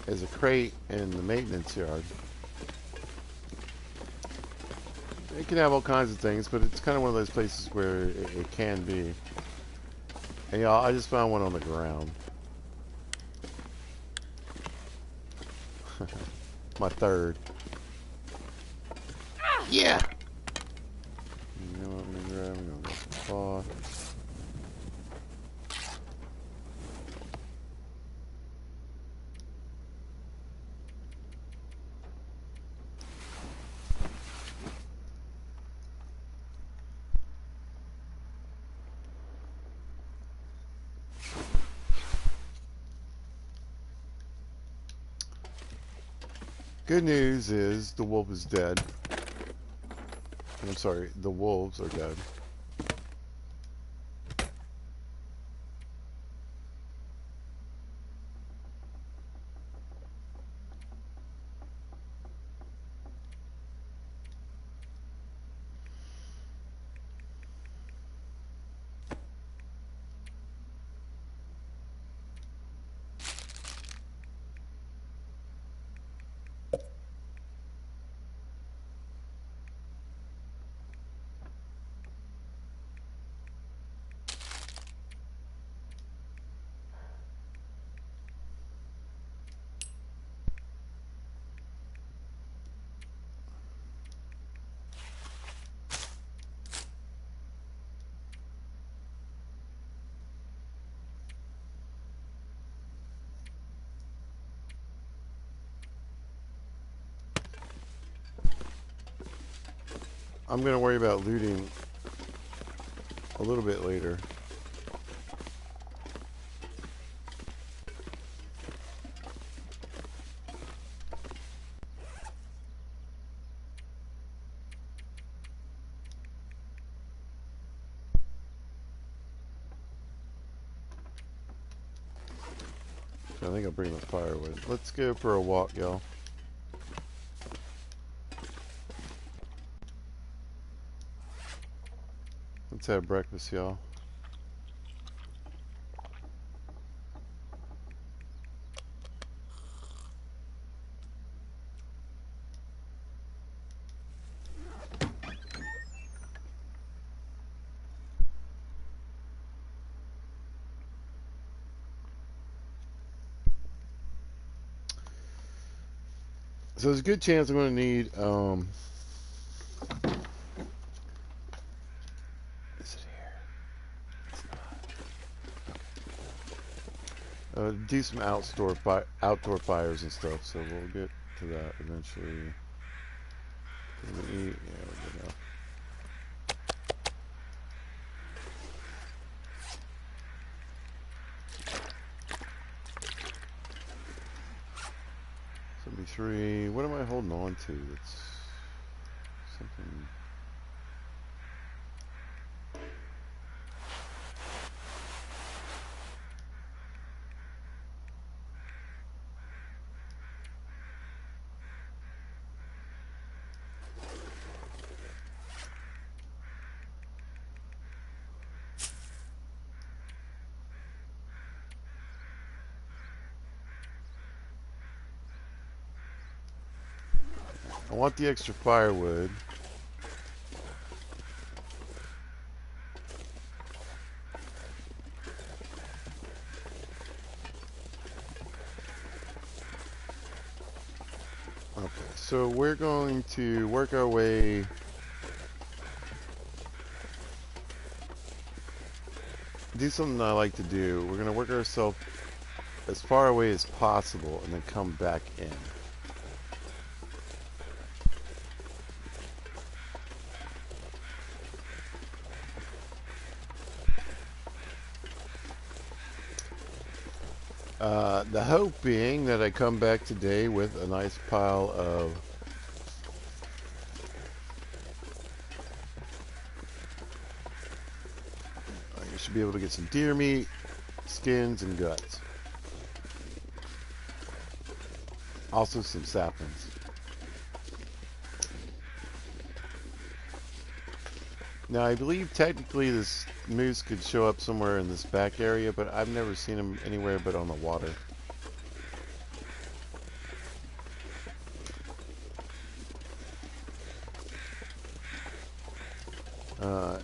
Speaker 1: There's a crate in the maintenance yard. It can have all kinds of things, but it's kind of one of those places where it can be. And y'all, I just found one on the ground. My third. Yeah! You know what I'm gonna grab? I'm gonna grab some cloth. Good news is the wolf is dead. I'm sorry, the wolves are dead. I'm gonna worry about looting a little bit later. I think I'll bring the firewood. Let's go for a walk, y'all. Let's have breakfast, y'all. So there's a good chance I'm going to need, is it here? It's not. Okay. Do some outdoor fires and stuff, so we'll get to that eventually. Can we eat? Yeah, we're good now. '73. What am I holding on to? That's something. I want the extra firewood. Okay, so we're going to work our way do something I like to do. We're going to work ourselves as far away as possible and then come back in. The hope being that I come back today with a nice pile of be able to get some deer meat, skins, and guts. Also some saplings. Now I believe technically this moose could show up somewhere in this back area, but I've never seen him anywhere but on the water.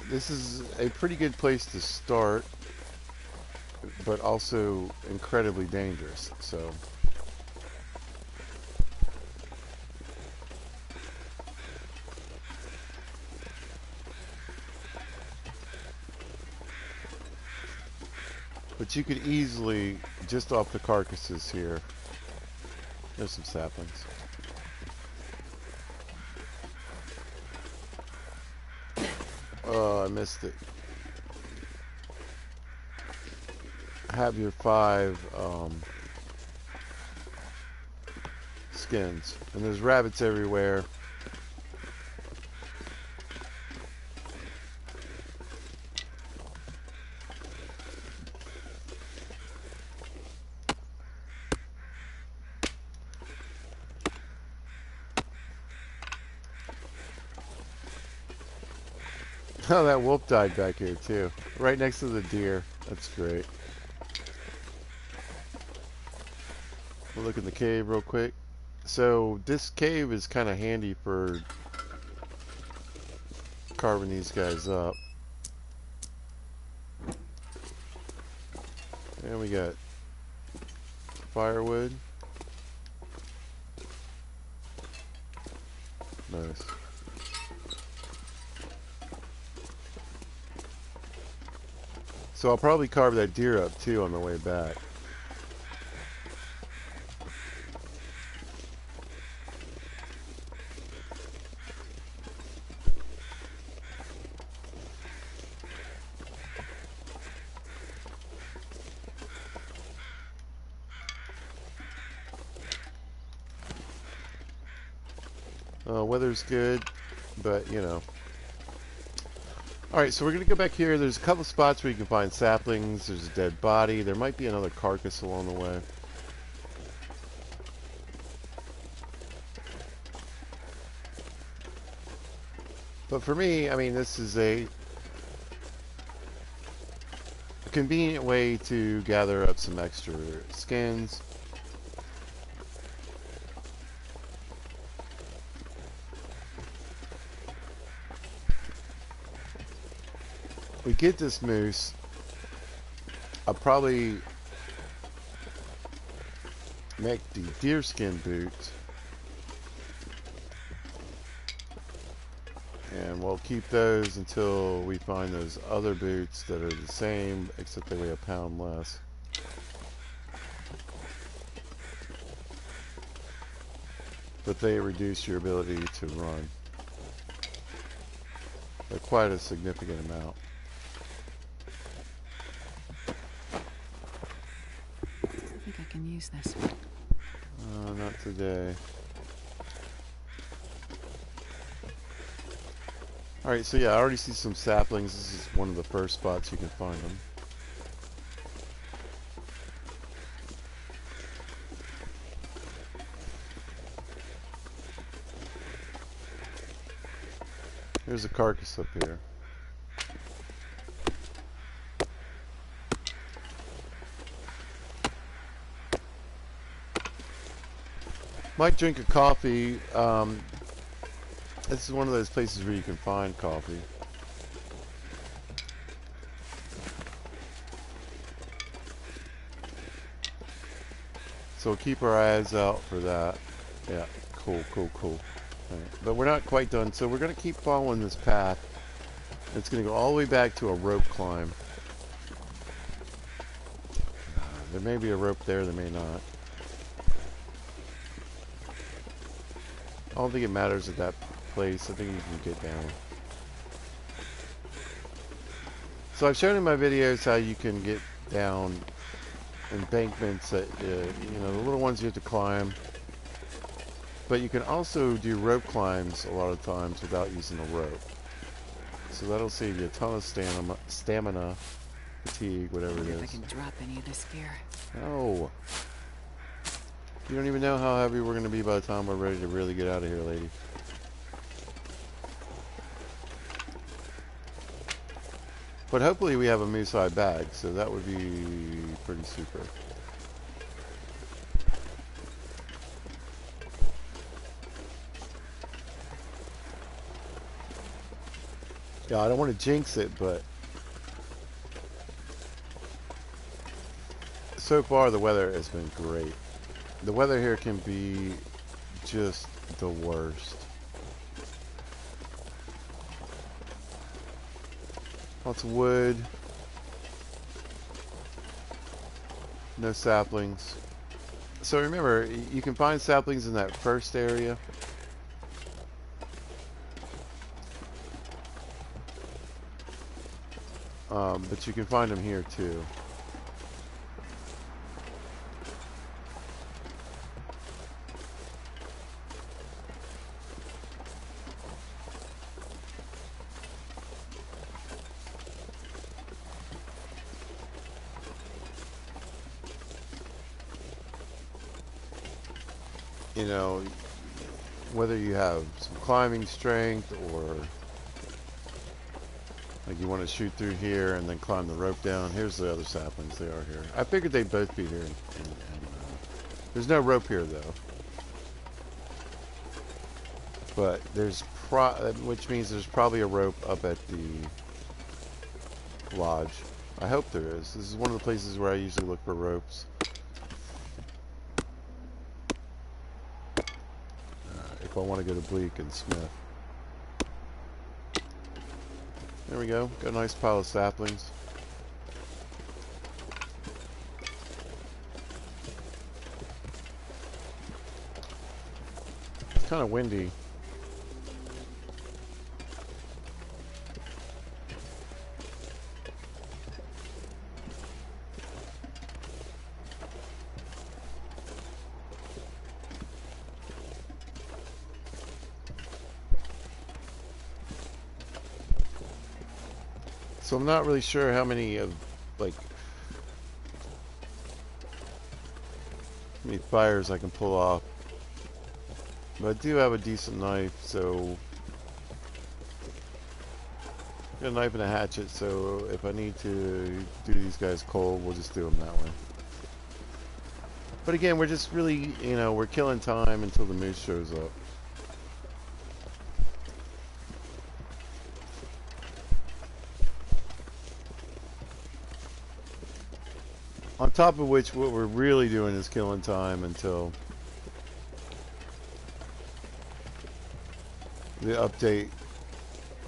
Speaker 1: This is a pretty good place to start, but also incredibly dangerous. So but you could easily, just off the carcasses here, there's some saplings. Oh, I missed it. Have your 5 skins. And there's rabbits everywhere. Oh, that wolf died back here too. Right next to the deer. That's great. We'll look in the cave real quick. So this cave is kind of handy for carving these guys up. And we got firewood. Nice. So I'll probably carve that deer up too on the way back. Weather's good, but you know. Alright, so we're going to go back here. There's a couple spots where you can find saplings. There's a dead body. There might be another carcass along the way. But for me, I mean, this is a convenient way to gather up some extra skins. We get this moose, I'll probably make the deerskin boots, and we'll keep those until we find those other boots that are the same except they weigh a pound less. But they reduce your ability to run by quite a significant amount.
Speaker 2: I can use this.
Speaker 1: Not today. Alright, so yeah, I already see some saplings. This is one of the first spots you can find them. There's a carcass up here. Might drink a coffee. This is one of those places where you can find coffee. So we'll keep our eyes out for that. Yeah, cool. Right. But we're not quite done, so we're going to keep following this path. It's going to go all the way back to a rope climb. There may be a rope there, there may not. I don't think it matters at that place. I think you can get down. So I've shown in my videos how you can get down embankments that, you know, the little ones you have to climb. But you can also do rope climbs a lot of times without using the rope. So that'll save you a ton of stamina. fatigue, whatever it
Speaker 2: Wonder if I
Speaker 1: is.
Speaker 2: can drop any of this gear.
Speaker 1: No. You don't even know how heavy we're going to be by the time we're ready to really get out of here, lady. But hopefully we have a moose eye bag, so that would be pretty super. Yeah, I don't want to jinx it, but so far the weather has been great. The weather here can be just the worst. Lots of wood. No saplings. So remember, you can find saplings in that first area. But you can find them here too. You know, whether you have some climbing strength or like you want to shoot through here and then climb the rope down. Here's the other saplings. They are here. I figured they'd both be here. There's no rope here though. But there's which means there's probably a rope up at the lodge. I hope there is. This is one of the places where I usually look for ropes. If I want to go to Bleak and Smith. There we go. Got a nice pile of saplings. It's kind of windy. So I'm not really sure how many of, like, how many fires I can pull off. But I do have a decent knife, so got a knife and a hatchet, so if I need to do these guys cold, we'll just do them that way. But again, we're just really, you know, we're killing time until the moose shows up. On top of which, what we're really doing is killing time until the update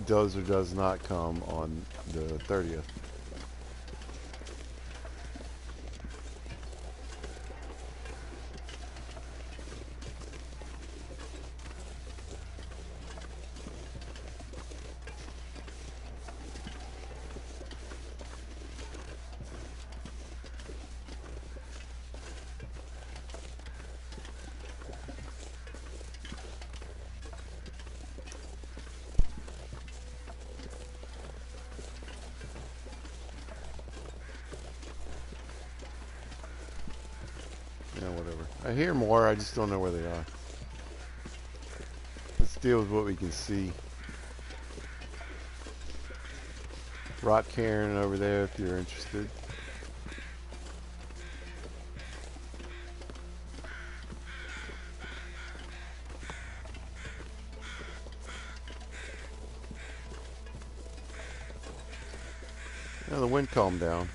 Speaker 1: does or does not come on the 30th. Yeah, whatever. I hear more, I just don't know where they are. Let's deal with what we can see. Rock cairn over there if you're interested. Now the wind calmed down.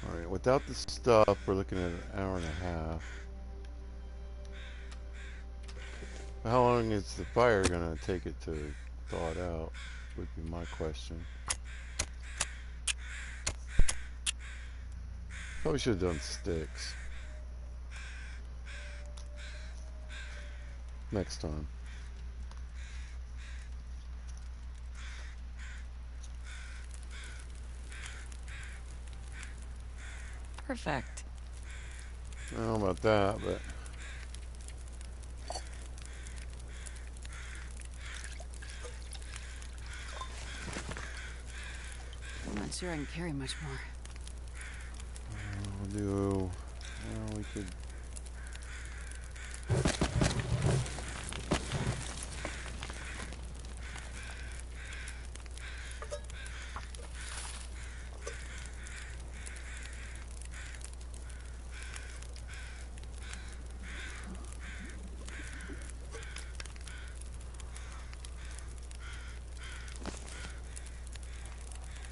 Speaker 1: Alright, without the stuff, we're looking at an hour and a half. How long is the fire gonna take it to thaw it out? Would be my question. Probably should have done sticks. Next time.
Speaker 2: Perfect.
Speaker 1: I don't know about that, but
Speaker 2: sure I can carry much more.
Speaker 1: We'll do. Well, we could.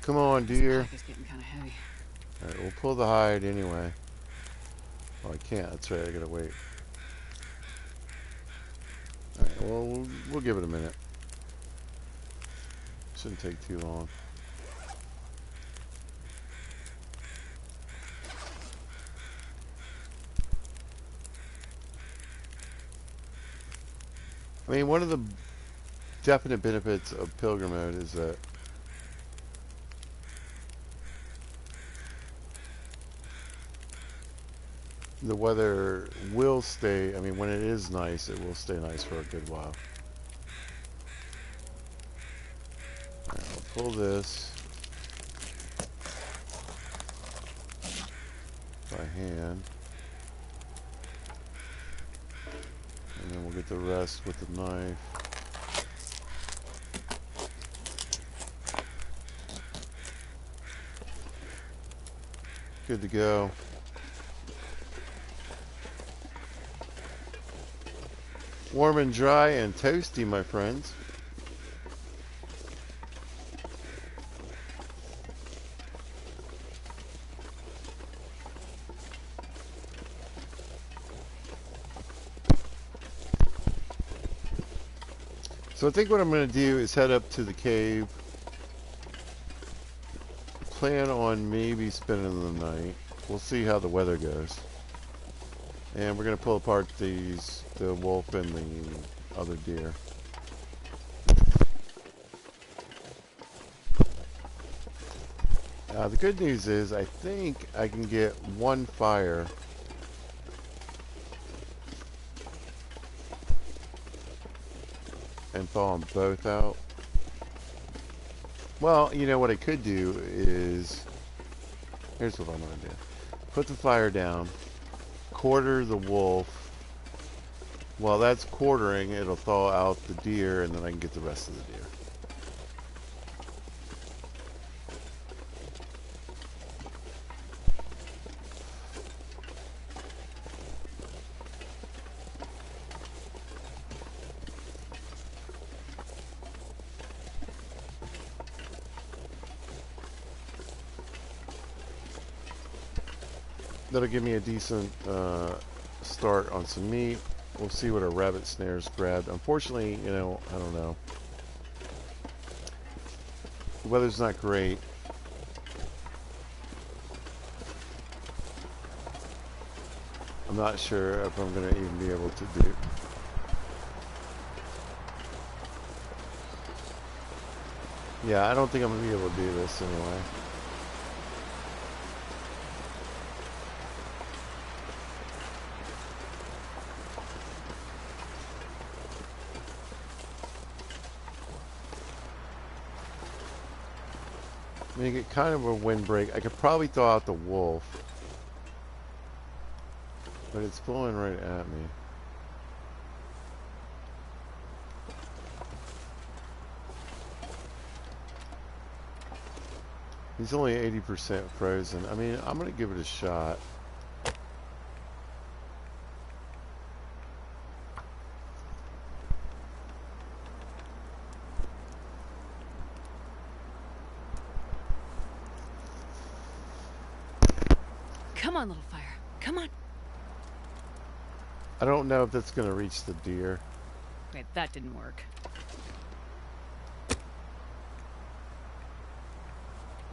Speaker 1: Come on,
Speaker 2: This
Speaker 1: deer.
Speaker 2: pack is getting kind of heavy.
Speaker 1: Alright, we'll pull the hide anyway. Oh, I can't. That's right. I gotta wait. Alright, well, we'll give it a minute. Shouldn't take too long. I mean, one of the definite benefits of pilgrim mode is that the weather will stay. I mean, when it is nice, it will stay nice for a good while. Alright, I'll pull this by hand. And then we'll get the rest with the knife. Good to go. Warm and dry and toasty, my friends. So I think what I'm going to do is head up to the cave. Plan on maybe spending the night. We'll see how the weather goes. And we're going to pull apart the wolf and the other deer. The good news is I think I can get one fire and thaw them both out. Well, you know what I could do is, here's what I'm going to do. Put the fire down, quarter the wolf. While that's quartering, it'll thaw out the deer, and then I can get the rest of the deer. That'll give me a decent start on some meat. We'll see what our rabbit snares grabbed. Unfortunately, you know, I don't know. The weather's not great. I'm not sure if I'm going to even be able to do. Yeah, I don't think I'm going to be able to do this anyway. I mean, you get kind of a windbreak. I could probably thaw out the wolf, but it's blowing right at me. He's only 80% frozen. I mean, I'm going to give it a shot.
Speaker 2: Come on, little fire. Come on.
Speaker 1: I don't know if that's going to reach the deer.
Speaker 2: Wait, that didn't work.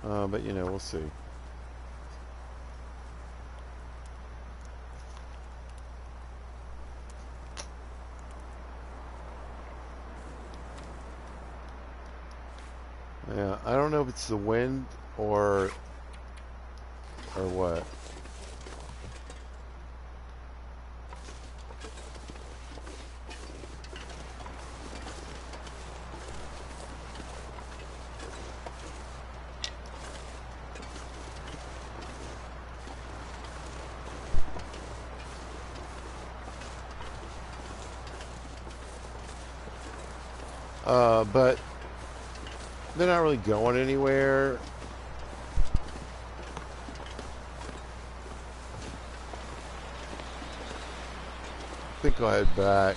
Speaker 1: But, you know, we'll see. Yeah, I don't know if it's the wind or what. But they're not really going anywhere. I think I'll head back.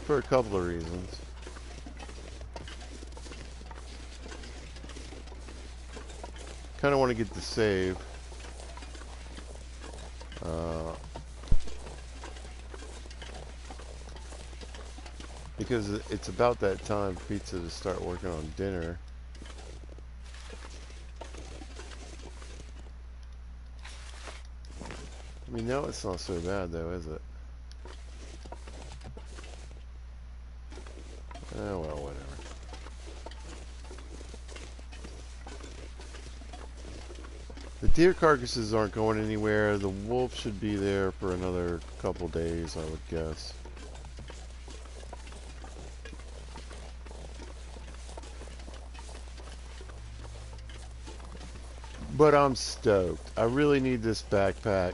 Speaker 1: For a couple of reasons. Kind of want to get the save. Because it's about that time for pizza to start working on dinner. I mean, no, it's not so bad though, is it? Oh, well, whatever. The deer carcasses aren't going anywhere. The wolf should be there for another couple days, I would guess. But I'm stoked. I really need this backpack.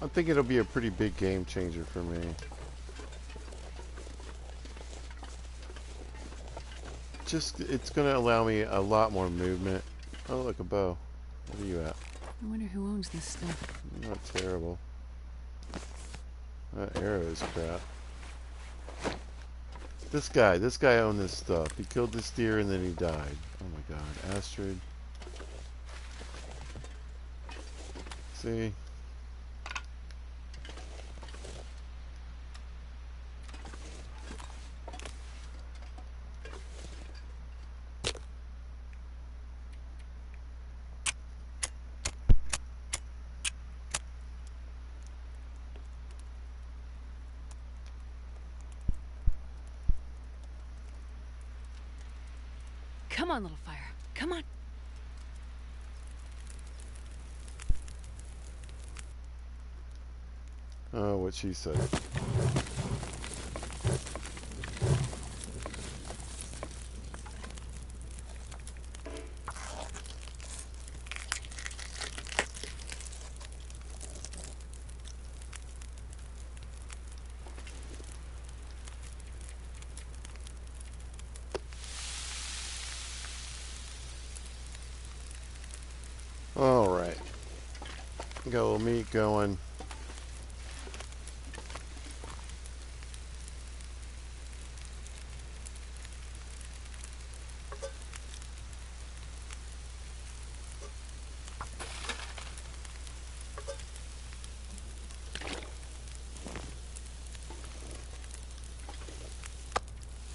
Speaker 1: I think it'll be a pretty big game changer for me. Just, it's going to allow me a lot more movement. Oh, look, a bow. Where are you at?
Speaker 2: I wonder who owns this stuff.
Speaker 1: Not terrible. That arrow is crap. This guy owned this stuff. He killed this deer and then he died. Oh my god, Astrid. See?
Speaker 2: Come on, little fire. Come on.
Speaker 1: Oh, what she said. Alright. Got a little meat going.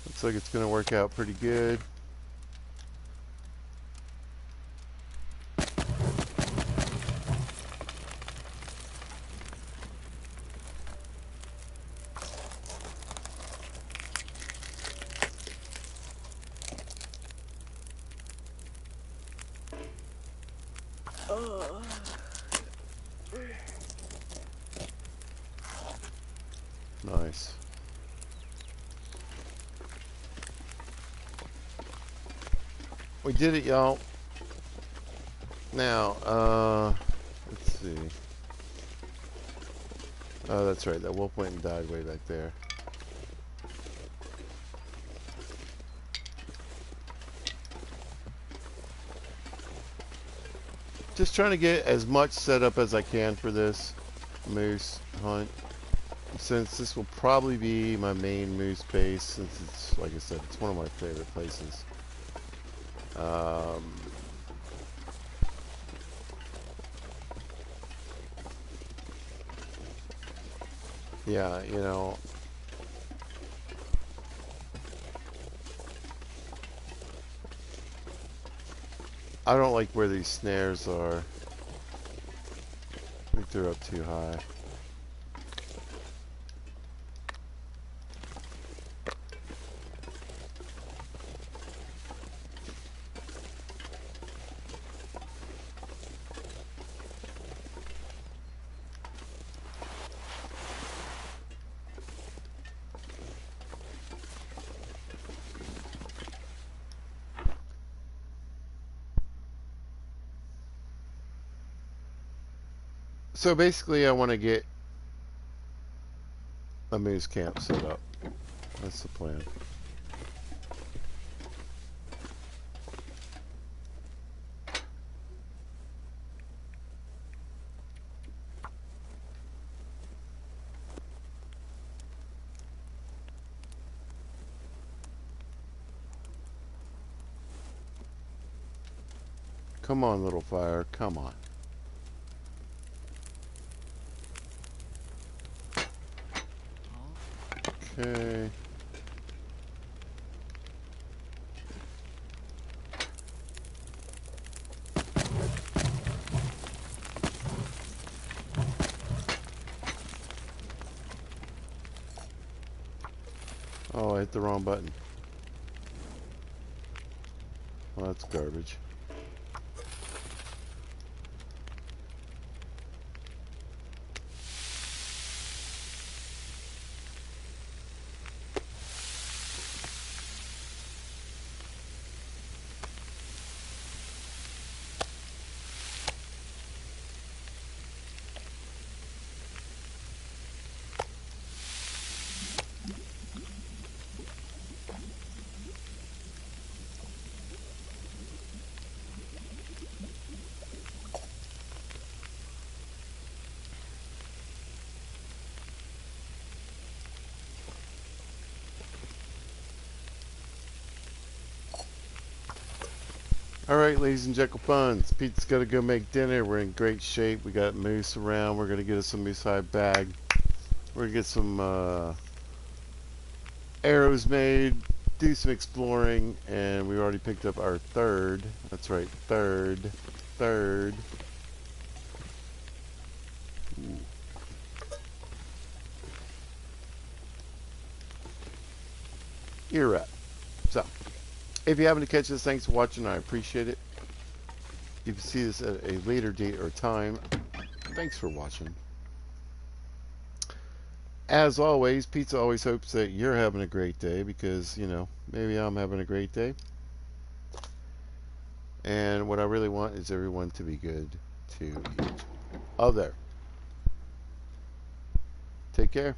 Speaker 1: Looks like it's going to work out pretty good. Nice. We did it, y'all. Now, let's see. Oh, that's right. That wolf went and died way back there. Just trying to get as much set up as I can for this moose hunt. Since this will probably be my main moose base, since it's, like I said, it's one of my favorite places. Yeah, you know, I don't like where these snares are. I think they're up too high. So basically, I want to get a moose camp set up. That's the plan. Come on, little fire. Come on. Okay. Oh, I hit the wrong button. Well, that's garbage. Alright, ladies and gentlemen, Pete's got to go make dinner. We're in great shape. We got moose around. We're going to get us some moose hide bag. We're going to get some arrows made, do some exploring, and we already picked up our third. That's right, third. Ooh. Ear wrap. So, if you happen to catch this, thanks for watching. I appreciate it. If you see this at a later date or time, thanks for watching. As always, Pizza always hopes that you're having a great day because, you know, maybe I'm having a great day. And what I really want is everyone to be good to each other. Take care.